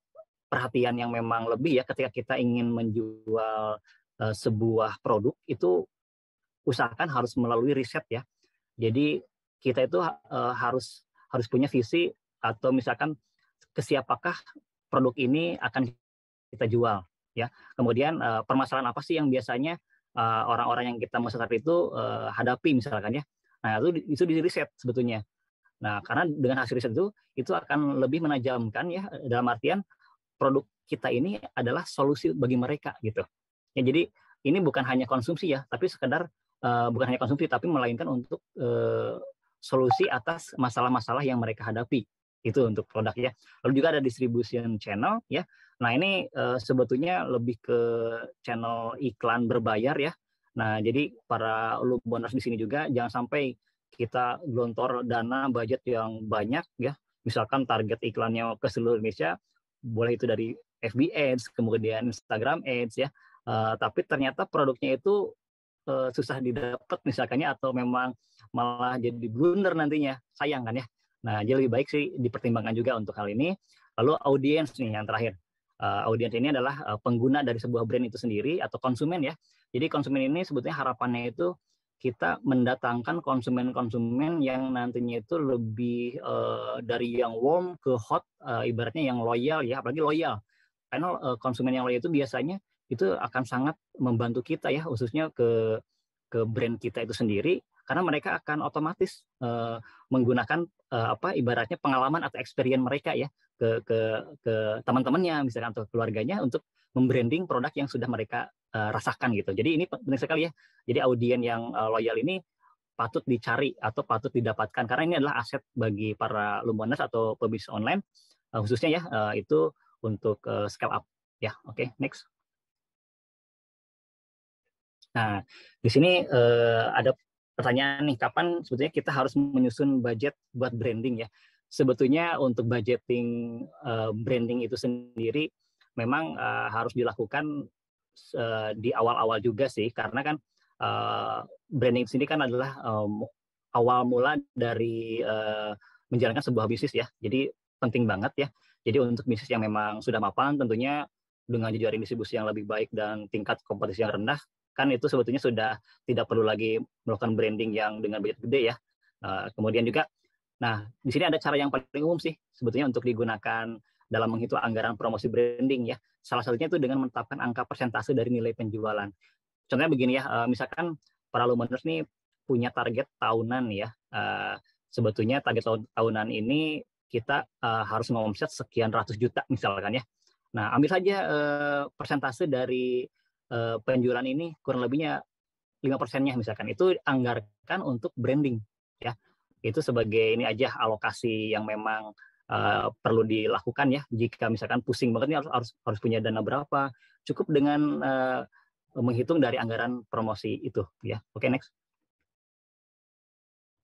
perhatian yang memang lebih ya ketika kita ingin menjual sebuah produk, itu usahakan harus melalui riset ya. Jadi kita itu harus punya visi atau misalkan ke siapakah produk ini akan kita jual ya. Kemudian permasalahan apa sih yang biasanya orang-orang yang kita mau sasar itu hadapi misalkan ya. Nah, itu di riset sebetulnya. Nah, karena dengan hasil riset itu akan lebih menajamkan ya, dalam artian produk kita ini adalah solusi bagi mereka gitu. Ya, jadi ini bukan hanya konsumsi ya, tapi sekedar bukan hanya konsumsi tapi melainkan untuk solusi atas masalah-masalah yang mereka hadapi. Itu untuk produk ya. Lalu juga ada distribution channel ya. Nah, ini sebetulnya lebih ke channel iklan berbayar ya. Nah, jadi para Lumoners di sini juga jangan sampai kita gelontor dana budget yang banyak ya. Misalkan target iklannya ke seluruh Indonesia, boleh itu dari FB Ads, kemudian Instagram Ads ya. Tapi ternyata produknya itu susah didapat misalkannya, atau memang malah jadi blunder nantinya, sayang kan ya. Nah, jadi lebih baik sih dipertimbangkan juga untuk hal ini. Lalu audiens nih yang terakhir. Audiens ini adalah pengguna dari sebuah brand itu sendiri atau konsumen ya. Jadi konsumen ini sebetulnya harapannya itu kita mendatangkan konsumen-konsumen yang nantinya itu lebih dari yang warm ke hot, ibaratnya yang loyal ya, apalagi loyal. Karena konsumen yang loyal itu biasanya itu akan sangat membantu kita ya, khususnya ke brand kita itu sendiri, karena mereka akan otomatis menggunakan ibaratnya pengalaman atau experience mereka ya ke teman-temannya misalkan atau keluarganya untuk membranding produk yang sudah mereka rasakan gitu. Jadi ini penting sekali ya. Jadi audiens yang loyal ini patut dicari atau patut didapatkan, karena ini adalah aset bagi para Lumoners atau pebisnis online khususnya ya, itu untuk scale up ya. Oke, next. Nah, di sini ada pertanyaan nih, kapan sebetulnya kita harus menyusun budget buat branding ya? Sebetulnya untuk budgeting branding itu sendiri memang harus dilakukan di awal-awal juga sih, karena kan branding sini kan adalah awal mula dari menjalankan sebuah bisnis ya. Jadi penting banget ya. Jadi untuk bisnis yang memang sudah mapan, tentunya dengan jejaring distribusi yang lebih baik dan tingkat kompetisi yang rendah, kan itu sebetulnya sudah tidak perlu lagi melakukan branding yang dengan budget gede ya. Kemudian juga Nah, di sini ada cara yang paling umum sih sebetulnya untuk digunakan dalam menghitung anggaran promosi branding ya. Salah satunya itu dengan menetapkan angka persentase dari nilai penjualan. Contohnya begini ya, misalkan para luminers nih punya target tahunan ya. Sebetulnya target tahunan ini kita harus ngomset sekian ratus juta misalkan ya. Nah, ambil saja persentase dari penjualan ini kurang lebihnya 5%-nya misalkan. Itu anggarkan untuk branding ya. Itu sebagai ini aja alokasi yang memang perlu dilakukan ya. Jika misalkan pusing banget nih harus punya dana berapa, cukup dengan menghitung dari anggaran promosi itu ya. Oke, next.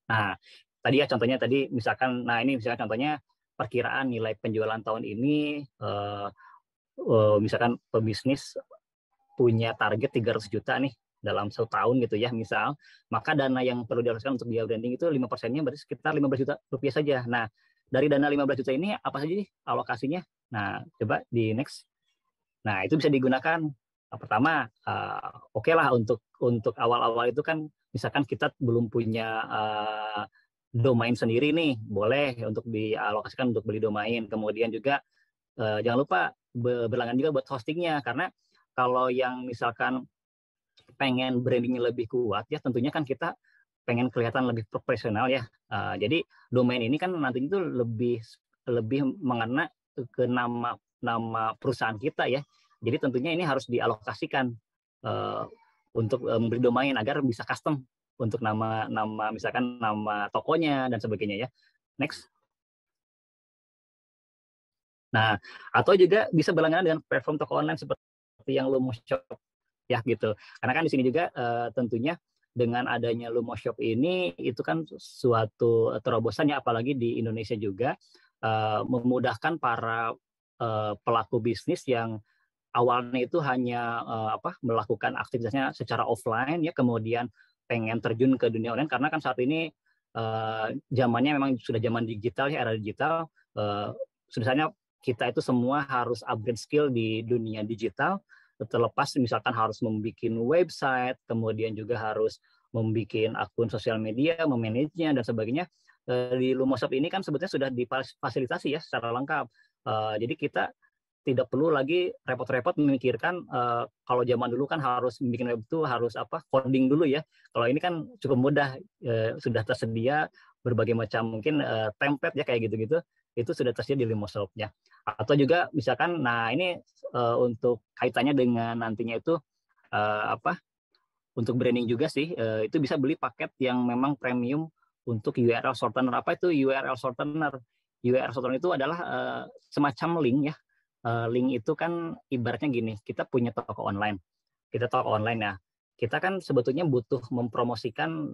Nah, tadi ya contohnya tadi misalkan, nah ini misalkan contohnya perkiraan nilai penjualan tahun ini misalkan pebisnis punya target 300 juta nih dalam 1 tahun gitu ya misal, maka dana yang perlu dialokasikan untuk biaya branding itu 5%-nya berarti sekitar 15 juta rupiah saja. Nah, dari dana 15 juta ini apa saja sih alokasinya? Nah, coba di next. Nah, itu bisa digunakan pertama oke lah untuk awal-awal itu kan misalkan kita belum punya domain sendiri nih, boleh untuk dialokasikan untuk beli domain. Kemudian juga jangan lupa berlangganan juga buat hostingnya, karena kalau yang misalkan pengen brandingnya lebih kuat ya tentunya kan kita pengen kelihatan lebih profesional ya. Jadi domain ini kan nanti itu lebih mengena ke nama perusahaan kita ya. Jadi tentunya ini harus dialokasikan untuk membeli domain agar bisa custom untuk nama misalkan nama tokonya dan sebagainya ya. Next. Nah, atau juga bisa berlangganan dengan platform toko online seperti yang Lumoshop ya gitu. Karena kan di sini juga tentunya dengan adanya Lumoshop ini itu kan suatu terobosan ya, apalagi di Indonesia juga memudahkan para pelaku bisnis yang awalnya itu hanya melakukan aktivitasnya secara offline ya, kemudian pengen terjun ke dunia online karena kan saat ini zamannya memang sudah zaman digital ya, era digital. Sudah kita itu semua harus upgrade skill di dunia digital, terlepas misalkan harus membuat website, kemudian juga harus membuat akun sosial media, memanagenya dan sebagainya. Di Lumoshop ini kan sebetulnya sudah difasilitasi ya secara lengkap. Jadi kita tidak perlu lagi repot-repot memikirkan kalau zaman dulu kan harus bikin web itu harus coding dulu ya. Kalau ini kan cukup mudah, sudah tersedia berbagai macam mungkin template ya kayak gitu-gitu, itu sudah tersedia di Lumoshop-nya. Atau juga misalkan, nah ini untuk kaitannya dengan nantinya itu untuk branding juga sih, itu bisa beli paket yang memang premium untuk URL shortener. Apa itu URL shortener? URL shortener itu adalah semacam link ya. Link itu kan ibaratnya gini, kita punya toko online. Kita toko online ya. Kita kan sebetulnya butuh mempromosikan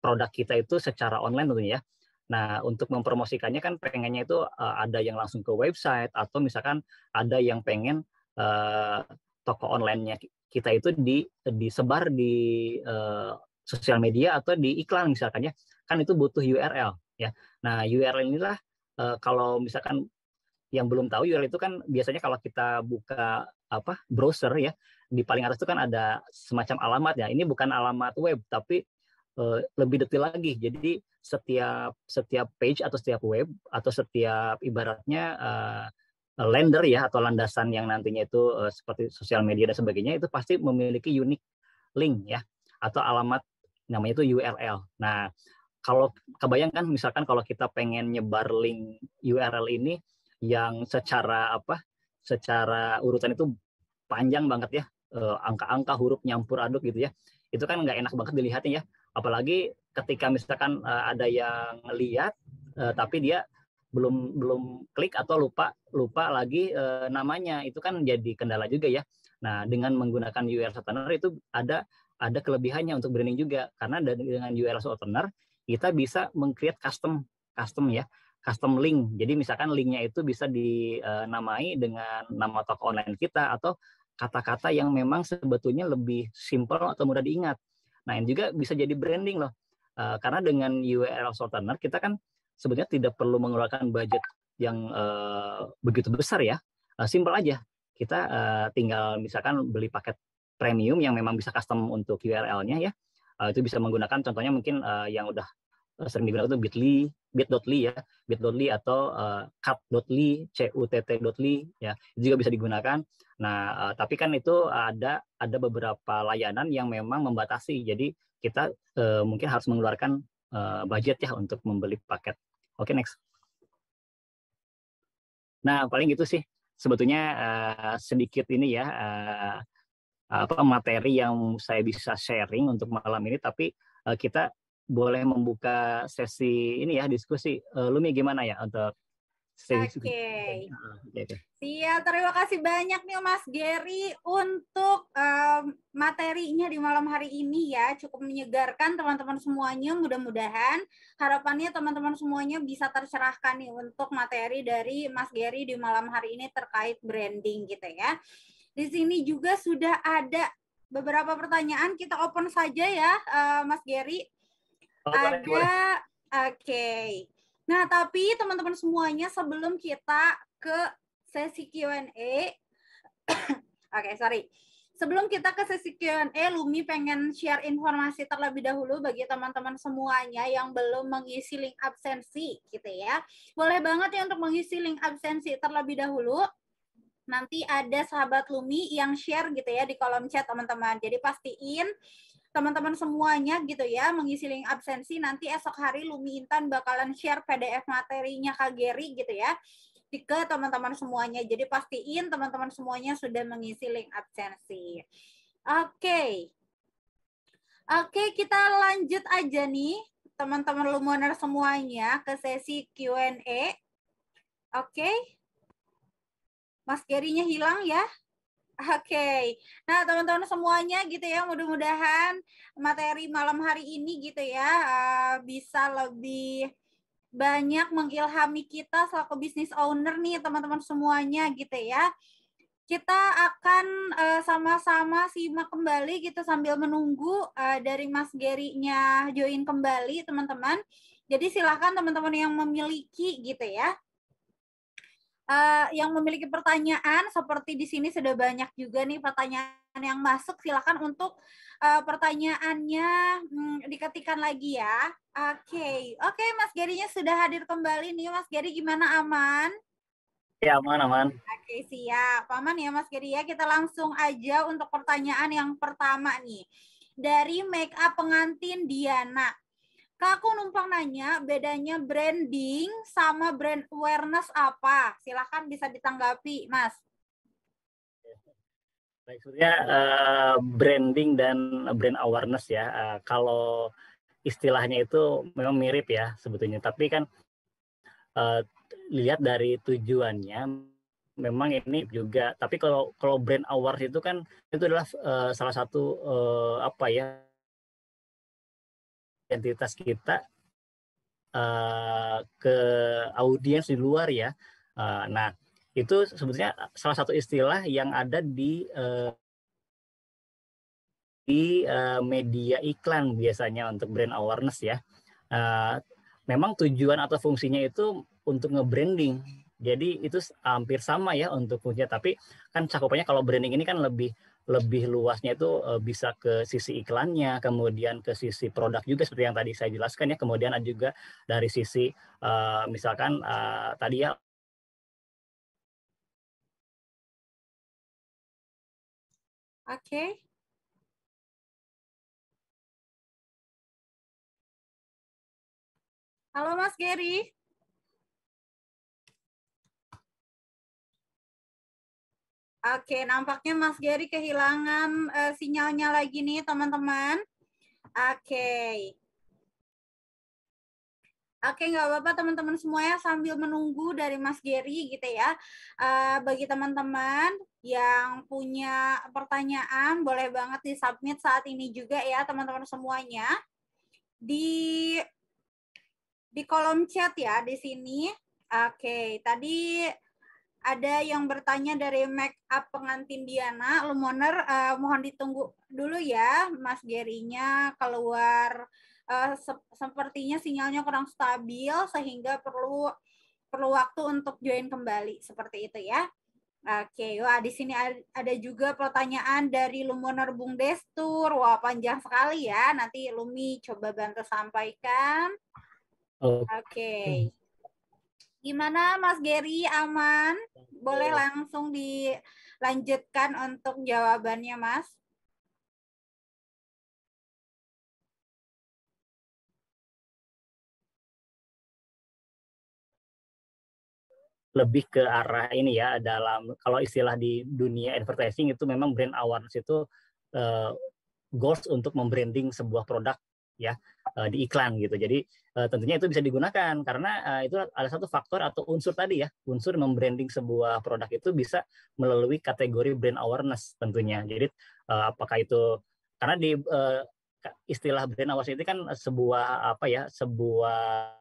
produk kita itu secara online tentunya ya. Nah, untuk mempromosikannya kan pengennya itu ada yang langsung ke website atau misalkan ada yang pengen toko online-nya kita itu disebar di sosial media atau di iklan misalkan ya. Kan itu butuh URL ya. Nah, URL inilah kalau misalkan yang belum tahu, URL itu kan biasanya kalau kita buka browser ya, di paling atas itu kan ada semacam alamat ya. Ini bukan alamat web tapi lebih detail lagi. Jadi setiap page atau setiap web atau setiap ibaratnya lender ya atau landasan yang nantinya itu seperti sosial media dan sebagainya itu pasti memiliki unique link ya atau alamat namanya itu URL. Nah, kalau kebayangkan misalkan kalau kita pengen nyebar link URL ini yang secara urutan itu panjang banget ya, angka-angka huruf nyampur aduk gitu ya, itu kan nggak enak banget dilihatnya ya, apalagi ketika misalkan ada yang lihat tapi dia belum klik atau lupa lagi namanya, itu kan jadi kendala juga ya. Nah, dengan menggunakan URL shortener itu ada kelebihannya untuk branding juga, karena dengan URL shortener kita bisa meng-create custom ya, custom link. Jadi misalkan linknya itu bisa dinamai dengan nama toko online kita atau kata-kata yang memang sebetulnya lebih simple atau mudah diingat. Nah, ini juga bisa jadi branding loh. Karena dengan URL shortener kita kan sebetulnya tidak perlu mengeluarkan budget yang begitu besar ya. Simple aja. Kita tinggal misalkan beli paket premium yang memang bisa custom untuk URL-nya ya. Itu bisa menggunakan contohnya mungkin yang udah sering digunakan itu bit.ly ya, bit.ly atau cut.ly, cutt.ly ya, itu juga bisa digunakan. Nah, tapi kan itu ada beberapa layanan yang memang membatasi. Jadi kita mungkin harus mengeluarkan budget ya untuk membeli paket. Oke, next. Nah, paling gitu sih sebetulnya sedikit ini ya materi yang saya bisa sharing untuk malam ini, tapi kita boleh membuka sesi ini ya, diskusi. Lumi gimana ya untuk sesi? Oke. Siap, terima kasih banyak nih Mas Gary untuk materinya di malam hari ini ya. Cukup menyegarkan teman-teman semuanya. Mudah-mudahan harapannya teman-teman semuanya bisa tercerahkan nih untuk materi dari Mas Gary di malam hari ini terkait branding gitu ya. Di sini juga sudah ada beberapa pertanyaan. Kita open saja ya Mas Gary. Ada, oke. Nah, tapi teman-teman semuanya sebelum kita ke sesi Q&A, sebelum kita ke sesi Q&A, Lumi pengen share informasi terlebih dahulu bagi teman-teman semuanya yang belum mengisi link absensi, gitu ya. Boleh banget ya untuk mengisi link absensi terlebih dahulu. Nanti ada sahabat Lumi yang share gitu ya di kolom chat teman-teman. Jadi pastiin teman-teman semuanya gitu ya mengisi link absensi. Nanti esok hari Lumi Intan bakalan share PDF materinya Kak Gary gitu ya ke teman-teman semuanya. Jadi pastiin teman-teman semuanya sudah mengisi link absensi. Oke, kita lanjut aja nih teman-teman Lumoner semuanya ke sesi Q&A. Oke. Mas Gary-nya hilang ya? Oke. Nah, teman-teman semuanya gitu ya, mudah-mudahan materi malam hari ini gitu ya bisa lebih banyak mengilhami kita selaku bisnis owner nih teman-teman semuanya gitu ya. Kita akan sama-sama simak kembali gitu sambil menunggu dari Mas Gary-nya join kembali teman-teman. Jadi silakan teman-teman yang memiliki gitu ya. Yang memiliki pertanyaan seperti di sini sudah banyak juga nih pertanyaan yang masuk. Silakan untuk pertanyaannya diketikkan lagi ya. Oke, Mas Gary-nya sudah hadir kembali nih. Mas Gary gimana, aman? Ya, aman. Oke, siap. Aman ya Mas Gary ya. Kita langsung aja untuk pertanyaan yang pertama nih. Dari make up pengantin Diana. Kak, aku numpang nanya, bedanya branding sama brand awareness apa? Silahkan bisa ditanggapi, Mas. Baik, sebenarnya branding dan brand awareness ya, kalau istilahnya itu memang mirip ya sebetulnya, tapi kan lihat dari tujuannya, memang ini juga. Tapi kalau brand awareness itu kan itu adalah salah satu apa ya, identitas kita ke audiens di luar ya. Nah, itu sebetulnya salah satu istilah yang ada di media iklan biasanya untuk brand awareness ya. Memang tujuan atau fungsinya itu untuk nge-branding. Jadi itu hampir sama ya untuk fungsinya, tapi kan cakupannya kalau branding ini kan lebih luasnya itu bisa ke sisi iklannya, kemudian ke sisi produk juga seperti yang tadi saya jelaskan ya, kemudian ada juga dari sisi misalkan tadi ya. Oke. Halo Mas Gary. Oke, nampaknya Mas Gary kehilangan sinyalnya lagi nih, teman-teman. Oke, nggak apa-apa teman-teman semuanya sambil menunggu dari Mas Gary gitu ya. Bagi teman-teman yang punya pertanyaan, boleh banget di-submit saat ini juga ya teman-teman semuanya. Di kolom chat ya di sini. Oke, tadi ada yang bertanya dari make up pengantin Diana, Lumoner, mohon ditunggu dulu ya, Mas Gary-nya keluar. Sepertinya sinyalnya kurang stabil sehingga perlu waktu untuk join kembali seperti itu ya. Oke, wah di sini ada juga pertanyaan dari Lumoner Bung Destur. Wah panjang sekali ya. Nanti Lumi coba bantu sampaikan. Oh, Oke. Gimana Mas Gary, aman? Boleh langsung dilanjutkan untuk jawabannya, Mas? lebih ke arah ini ya, dalam kalau istilah di dunia advertising itu memang brand awareness itu goals untuk membranding sebuah produk ya di iklan gitu. Jadi tentunya itu bisa digunakan karena itu ada satu faktor atau unsur tadi ya, unsur membranding sebuah produk itu bisa melalui kategori brand awareness tentunya. Jadi apakah itu karena di istilah brand awareness itu kan sebuah apa ya, sebuah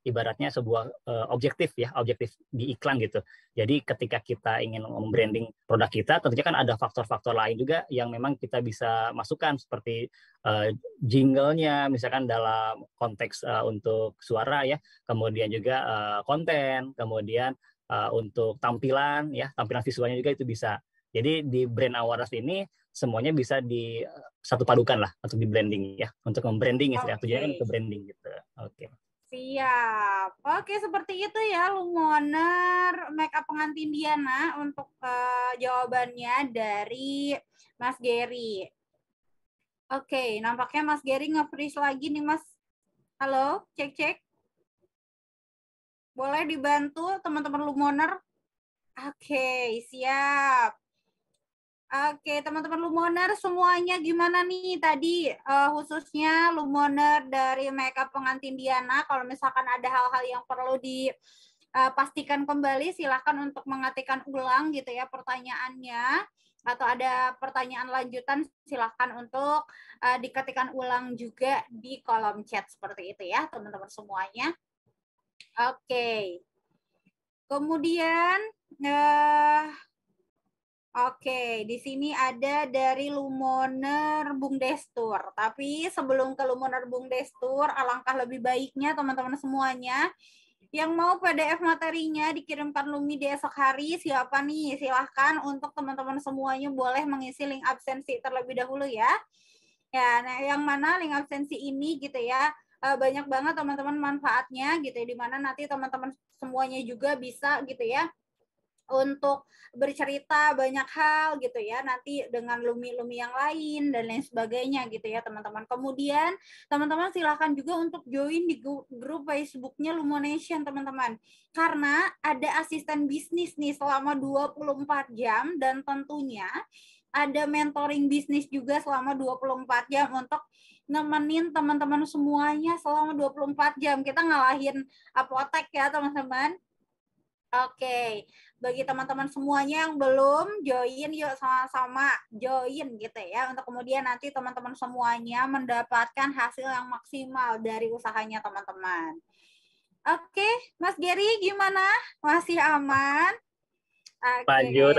ibaratnya sebuah objektif ya, objektif di iklan gitu. Jadi ketika kita ingin membranding produk kita, tentunya kan ada faktor-faktor lain juga yang memang kita bisa masukkan seperti jingle-nya, misalkan dalam konteks untuk suara ya, kemudian juga konten, kemudian untuk tampilan ya, tampilan visualnya juga itu bisa. Jadi di brand awareness ini semuanya bisa di satu padukan lah untuk di branding ya, untuk membranding istilah tujuannya kan ke branding gitu. Oke. Siap. Oke, seperti itu ya Lumoner Makeup Pengantin Diana untuk jawabannya dari Mas Gary. Oke, nampaknya Mas Gary nge-freeze lagi nih, Mas. Halo, cek-cek. Boleh dibantu teman-teman Lumoner? Oke, siap. Oke, teman-teman Lumoner semuanya gimana nih tadi khususnya Lumoner dari Makeup Pengantin Diana, kalau misalkan ada hal-hal yang perlu dipastikan kembali silahkan untuk mengetikkan ulang gitu ya pertanyaannya, atau ada pertanyaan lanjutan silahkan untuk diketikkan ulang juga di kolom chat seperti itu ya teman-teman semuanya. Oke. Kemudian oke, di sini ada dari Lumoner Bung Destur. Tapi sebelum ke Lumoner Bung Destur, alangkah lebih baiknya teman-teman semuanya yang mau PDF materinya dikirimkan Lumi di esok hari, siapa nih? Silahkan untuk teman-teman semuanya boleh mengisi link absensi terlebih dahulu ya. Ya, nah yang mana link absensi ini gitu ya, banyak banget teman-teman manfaatnya gitu ya, di mana nanti teman-teman semuanya juga bisa gitu ya untuk bercerita banyak hal gitu ya nanti dengan lumi-lumi yang lain dan lain sebagainya gitu ya teman-teman. Kemudian teman-teman silahkan juga untuk join di grup Facebooknya Lumonation teman-teman, karena ada asisten bisnis nih selama 24 jam dan tentunya ada mentoring bisnis juga selama 24 jam untuk nemenin teman-teman semuanya selama 24 jam. Kita ngalahin apotek ya teman-teman. Oke, bagi teman-teman semuanya yang belum join, yuk sama-sama join gitu ya, untuk kemudian nanti teman-teman semuanya mendapatkan hasil yang maksimal dari usahanya teman-teman. Oke, Mas Gary gimana? Masih aman? Oke. Lanjut,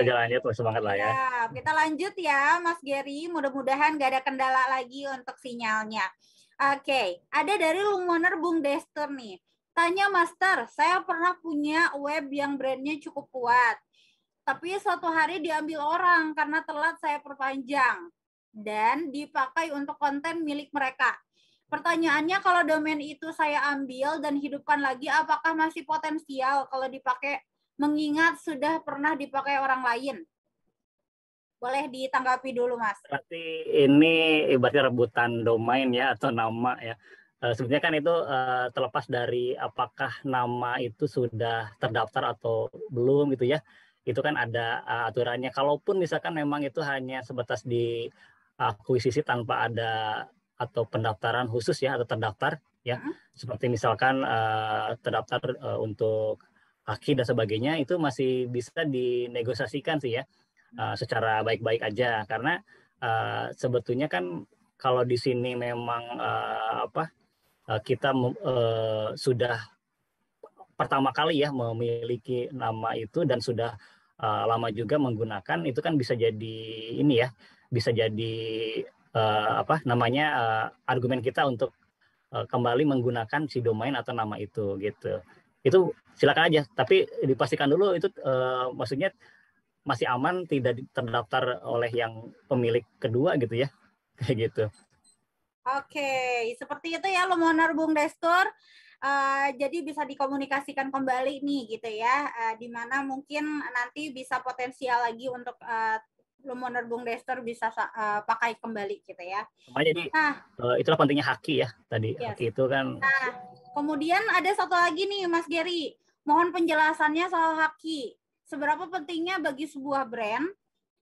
semangat lah ya. Ya, kita lanjut ya Mas Gary, mudah-mudahan gak ada kendala lagi untuk sinyalnya. Oke, ada dari Lumoner Bung Dester nih. Tanya Master, saya pernah punya web yang brandnya cukup kuat, tapi suatu hari diambil orang karena telat saya perpanjang dan dipakai untuk konten milik mereka. Pertanyaannya, kalau domain itu saya ambil dan hidupkan lagi, apakah masih potensial kalau dipakai, mengingat sudah pernah dipakai orang lain? Boleh ditanggapi dulu, Mas. Berarti ini ibaratnya rebutan domain ya atau nama ya. Sebenarnya kan itu terlepas dari apakah nama itu sudah terdaftar atau belum gitu ya. Itu kan ada aturannya. Kalaupun misalkan memang itu hanya sebatas di akuisisi tanpa ada atau pendaftaran khusus ya atau terdaftar ya. Seperti misalkan terdaftar untuk haki dan sebagainya, itu masih bisa dinegosiasikan sih ya. Secara baik-baik aja, karena sebetulnya kan kalau di sini memang kita sudah pertama kali ya memiliki nama itu dan sudah lama juga menggunakan, itu kan bisa jadi ini ya, bisa jadi argumen kita untuk kembali menggunakan si domain atau nama itu gitu. Itu silakan aja, tapi dipastikan dulu itu maksudnya masih aman, tidak terdaftar oleh yang pemilik kedua gitu ya, kayak gitu. Oke, seperti itu ya Lumoner Bung Destur. Jadi bisa dikomunikasikan kembali nih gitu ya, di mana mungkin nanti bisa potensial lagi untuk Lumoner Bung Destur bisa pakai kembali gitu ya. Jadi itulah pentingnya haki ya tadi. Yes. Haki itu kan. Nah, kemudian ada satu lagi nih Mas Gary, mohon penjelasannya soal haki. Seberapa pentingnya bagi sebuah brand?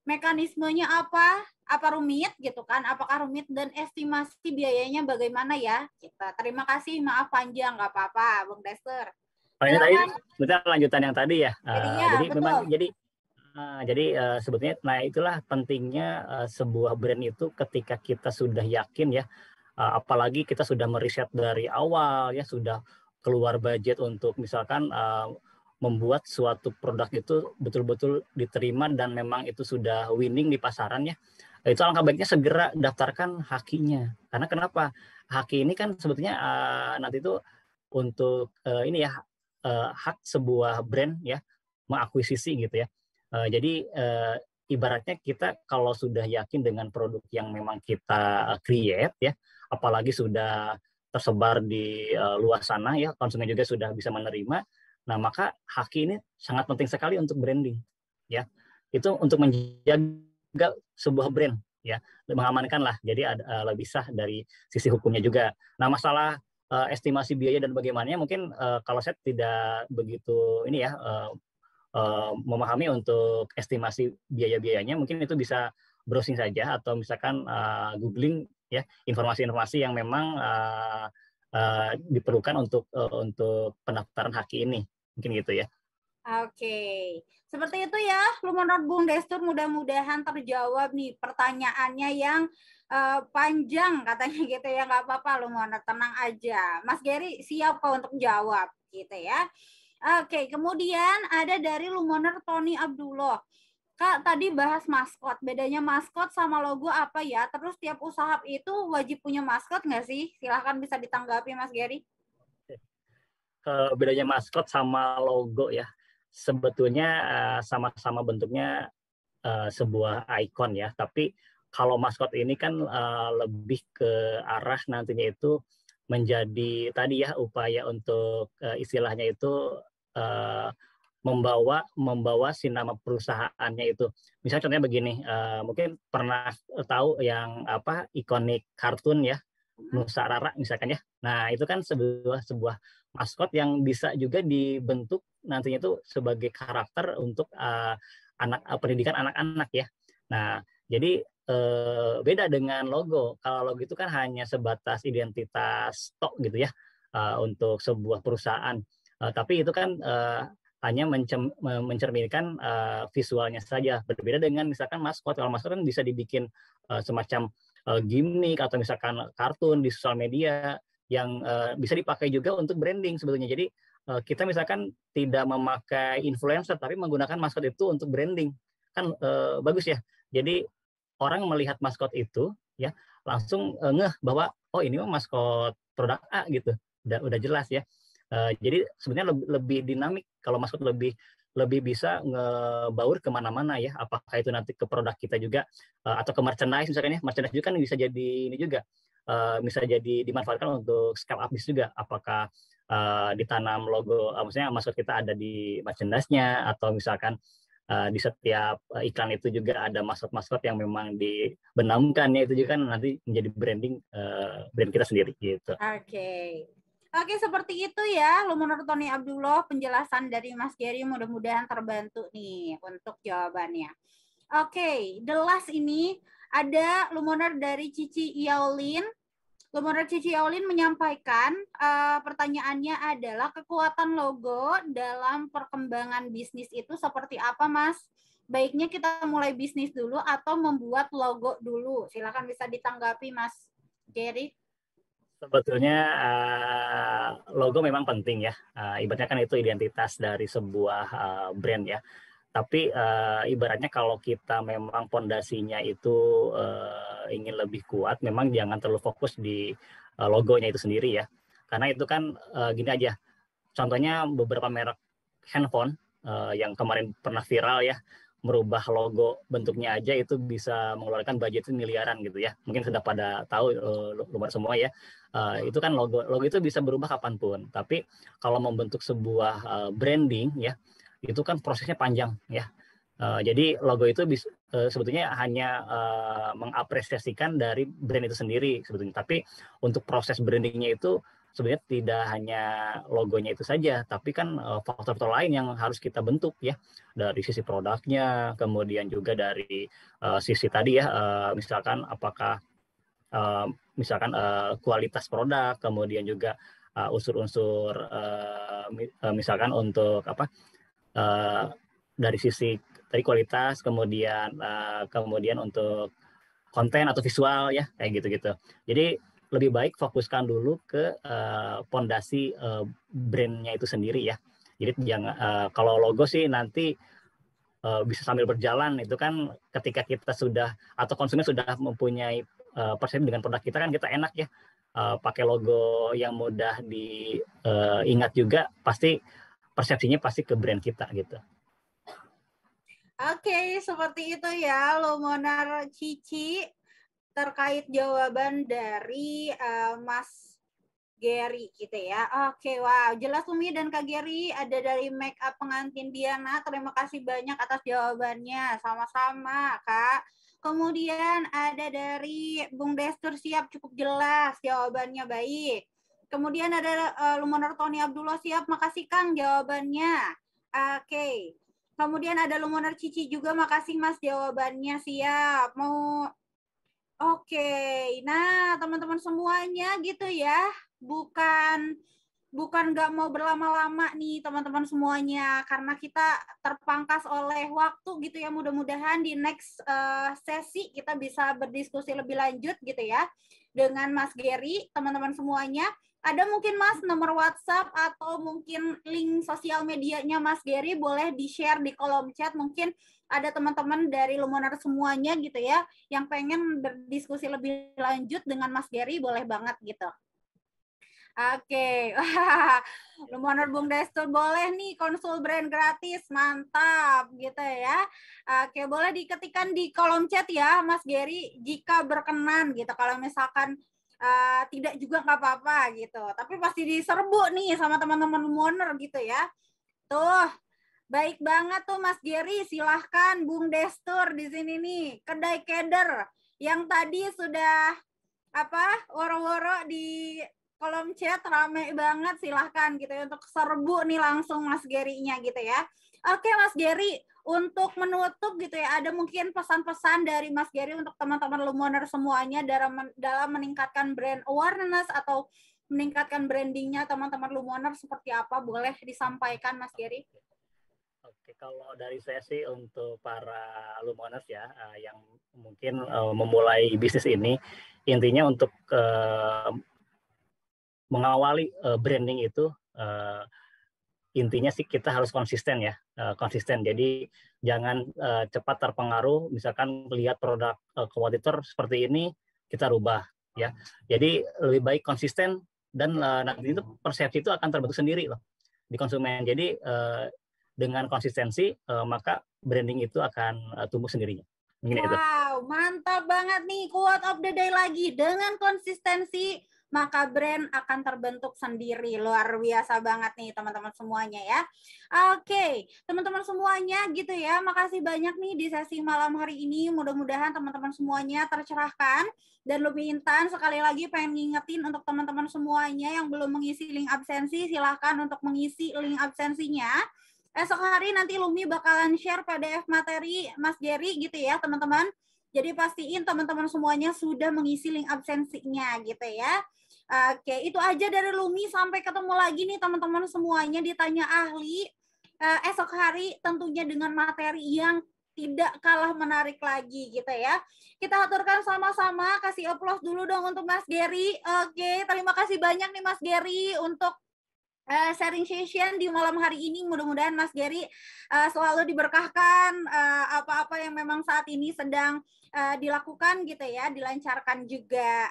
Mekanismenya apa? Apa rumit gitu kan? Apakah rumit dan estimasi biayanya bagaimana ya? Kita terima kasih, maaf panjang, nggak apa-apa, Bung Dester. Ini tadi sebetulnya lanjutan yang tadi ya. Jadi betul. memang jadi sebetulnya, nah itulah pentingnya sebuah brand itu ketika kita sudah yakin ya, apalagi kita sudah meriset dari awal ya, sudah keluar budget untuk misalkan membuat suatu produk itu betul-betul diterima dan memang itu sudah winning di pasaran ya, itu alangkah baiknya segera daftarkan hakinya. Karena kenapa? Haki ini kan sebetulnya nanti itu untuk ini ya, hak sebuah brand ya mengakuisisi gitu ya. Jadi ibaratnya kita kalau sudah yakin dengan produk yang memang kita create ya, apalagi sudah tersebar di luar sana ya, konsumen juga sudah bisa menerima. Nah, maka haki ini sangat penting sekali untuk branding ya. Itu untuk menjaga sebuah brand ya, mengamankan lah. Jadi lebih sah dari sisi hukumnya juga. Nah, masalah estimasi biaya dan bagaimana mungkin kalau saya tidak begitu ini ya memahami untuk estimasi biaya-biayanya, mungkin itu bisa browsing saja atau misalkan googling ya informasi-informasi yang memang diperlukan untuk pendaftaran haki ini, mungkin gitu ya. Oke, seperti itu ya, menurut Bung Destur, mudah-mudahan terjawab nih pertanyaannya yang panjang katanya gitu ya, nggak apa-apa Lumoner, tenang aja. Mas Gary siap kok untuk jawab gitu ya. Oke, kemudian ada dari Lumoner Tony Abdullah. Kak, tadi bahas maskot. Bedanya maskot sama logo apa ya? Terus tiap usaha itu wajib punya maskot nggak sih? Silahkan bisa ditanggapi Mas Gary. Bedanya maskot sama logo ya, sebetulnya sama-sama bentuknya sebuah ikon ya. Tapi kalau maskot ini kan lebih ke arah nantinya itu menjadi tadi ya upaya untuk istilahnya itu membawa si nama perusahaannya itu. Misalnya contohnya begini, mungkin pernah tahu yang apa ikonik kartun ya, Nusa Rara misalkan ya. Nah, itu kan sebuah maskot yang bisa juga dibentuk nantinya itu sebagai karakter untuk pendidikan anak-anak ya. Nah, jadi beda dengan logo. Kalau logo itu kan hanya sebatas identitas stok gitu ya untuk sebuah perusahaan. Tapi itu kan hanya mencerminkan visualnya saja. Berbeda dengan misalkan maskot. Kalau maskot kan bisa dibikin semacam gimmick atau misalkan kartun di sosial media yang bisa dipakai juga untuk branding sebetulnya. Jadi kita misalkan tidak memakai influencer tapi menggunakan maskot itu untuk branding kan bagus ya. Jadi orang melihat maskot itu ya langsung ngeh bahwa oh ini mah maskot produk A gitu. Udah jelas ya. Jadi sebenarnya lebih dinamik kalau maskot lebih bisa ngebaur kemana-mana ya. Apakah itu nanti ke produk kita juga atau ke merchandise misalkan ya. Merchandise juga kan bisa jadi ini juga bisa jadi dimanfaatkan untuk scale up bisnis juga. Apakah ditanam logo, maksudnya maskot kita ada di merchandise-nya atau misalkan di setiap iklan itu juga ada maskot-maskot yang memang dibenamkan ya, itu juga kan nanti menjadi branding brand kita sendiri gitu. Oke, seperti itu ya. Menurut Tony Abdullah, penjelasan dari Mas Gary mudah-mudahan terbantu nih untuk jawabannya. Oke, the last ini ada Lumoner dari Cici Yaulin. Lumoner Cici Yaulin menyampaikan pertanyaannya adalah kekuatan logo dalam perkembangan bisnis itu seperti apa, Mas? Baiknya kita mulai bisnis dulu atau membuat logo dulu? Silakan bisa ditanggapi, Mas Gary. Sebetulnya logo memang penting ya. Ibaratnya kan itu identitas dari sebuah brand ya. Tapi ibaratnya kalau kita memang pondasinya itu ingin lebih kuat, memang jangan terlalu fokus di logonya itu sendiri ya. Karena itu kan gini aja. Contohnya beberapa merek handphone yang kemarin pernah viral ya. merubah logo bentuknya aja itu bisa mengeluarkan budget miliaran gitu ya. Mungkin sudah pada tahu lumayan semua ya. Itu kan logo itu bisa berubah kapanpun. Tapi kalau membentuk sebuah branding ya, itu kan prosesnya panjang ya. Jadi logo itu sebetulnya hanya mengapresiasikan dari brand itu sendiri sebetulnya. Tapi untuk proses brandingnya itu sebenarnya tidak hanya logonya itu saja, tapi kan faktor-faktor lain yang harus kita bentuk ya, dari sisi produknya, kemudian juga dari sisi tadi ya, misalkan apakah misalkan kualitas produk, kemudian juga unsur-unsur misalkan untuk apa dari sisi tadi kualitas, kemudian untuk konten atau visual ya kayak gitu-gitu. Jadi lebih baik fokuskan dulu ke fondasi brandnya itu sendiri ya. Jadi jangan kalau logo sih nanti bisa sambil berjalan, itu kan ketika kita sudah atau konsumen sudah mempunyai persepsi dengan produk kita kan kita enak ya pakai logo yang mudah diingat juga, pasti persepsinya pasti ke brand kita gitu. Oke, seperti itu ya Lumonar Cici terkait jawaban dari Mas Gary gitu ya. Oke, wow, jelas Umi dan Kak Gary. Ada dari make up pengantin Diana. Terima kasih banyak atas jawabannya. Sama-sama, Kak. Kemudian ada dari Bung Destur, siap, cukup jelas jawabannya, baik. Kemudian ada Lumonar Tony Abdullah, siap, makasih Kang jawabannya. Oke. Kemudian ada Lumonar Cici juga, makasih Mas jawabannya, siap. Oke, nah teman-teman semuanya gitu ya, bukan nggak mau berlama-lama nih teman-teman semuanya, karena kita terpangkas oleh waktu gitu ya. Mudah-mudahan di next sesi kita bisa berdiskusi lebih lanjut gitu ya dengan Mas Gary. Teman-teman semuanya, ada mungkin Mas nomor WhatsApp atau mungkin link sosial medianya Mas Gary, boleh di-share di kolom chat. Mungkin ada teman-teman dari Lumonar semuanya gitu ya yang pengen berdiskusi lebih lanjut dengan Mas Gary, boleh banget gitu. Oke, Lumonar Bung Destur, boleh nih konsul brand gratis, mantap gitu ya. Oke, boleh diketikkan di kolom chat ya Mas Gary jika berkenan gitu. Kalau misalkan tidak juga nggak apa-apa gitu, tapi pasti diserbu nih sama teman-teman Lumonar gitu ya. Tuh, baik banget tuh Mas Gary, silahkan Bung Destur di sini nih, kedai keder yang tadi sudah woro-woro di kolom chat rame banget, silahkan gitu ya untuk serbu nih langsung Mas Gary-nya gitu ya. Oke Mas Gary, untuk menutup gitu ya, ada mungkin pesan-pesan dari Mas Gary untuk teman-teman Lumonar semuanya dalam meningkatkan brand awareness atau meningkatkan brandingnya teman-teman Lumonar seperti apa, boleh disampaikan Mas Gary? Oke, kalau dari saya sih untuk para Lumoners ya yang mungkin memulai bisnis ini, intinya untuk mengawali branding itu intinya sih kita harus konsisten ya, konsisten. Jadi jangan cepat terpengaruh, misalkan lihat produk kompetitor seperti ini kita rubah ya. Jadi lebih baik konsisten dan nanti itu persepsi itu akan terbentuk sendiri loh di konsumen. Jadi dengan konsistensi maka branding itu akan tumbuh sendirinya. Wow, mantap banget nih, quote of the day lagi. Dengan konsistensi maka brand akan terbentuk sendiri. Luar biasa banget nih teman-teman semuanya ya. Oke, teman-teman semuanya gitu ya. Makasih banyak nih di sesi malam hari ini. Mudah-mudahan teman-teman semuanya tercerahkan. Dan lebih Intan sekali lagi pengen ngingetin untuk teman-teman semuanya yang belum mengisi link absensi, silahkan untuk mengisi link absensinya. Esok hari nanti Lumi bakalan share PDF materi Mas Gary gitu ya teman-teman. Jadi pastiin teman-teman semuanya sudah mengisi link absensinya gitu ya. Oke, itu aja dari Lumi. Sampai ketemu lagi nih teman-teman semuanya di Tanya Ahli. Esok hari tentunya dengan materi yang tidak kalah menarik lagi gitu ya. Kita aturkan sama-sama, kasih applause dulu dong untuk Mas Gary. Oke, terima kasih banyak nih Mas Gary untuk sharing session di malam hari ini. Mudah-mudahan Mas Gary selalu diberkahkan, apa-apa yang memang saat ini sedang dilakukan gitu ya, dilancarkan juga.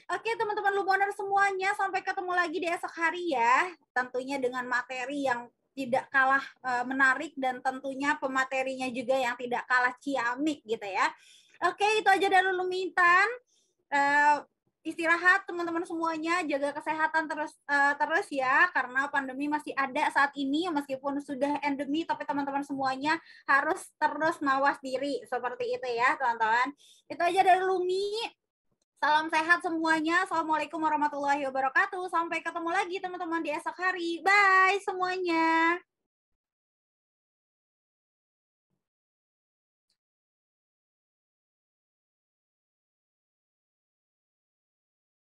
Oke, teman-teman Lumonar semuanya, sampai ketemu lagi di esok hari ya. Tentunya dengan materi yang tidak kalah menarik dan tentunya pematerinya juga yang tidak kalah ciamik gitu ya. Oke, itu aja dari Lumintan. Istirahat teman-teman semuanya, jaga kesehatan terus ya, karena pandemi masih ada saat ini, meskipun sudah endemi, tapi teman-teman semuanya harus terus mawas diri, seperti itu ya teman-teman. Itu aja dari Lumi. Salam sehat semuanya. Assalamualaikum warahmatullahi wabarakatuh. Sampai ketemu lagi teman-teman di esok hari. Bye semuanya.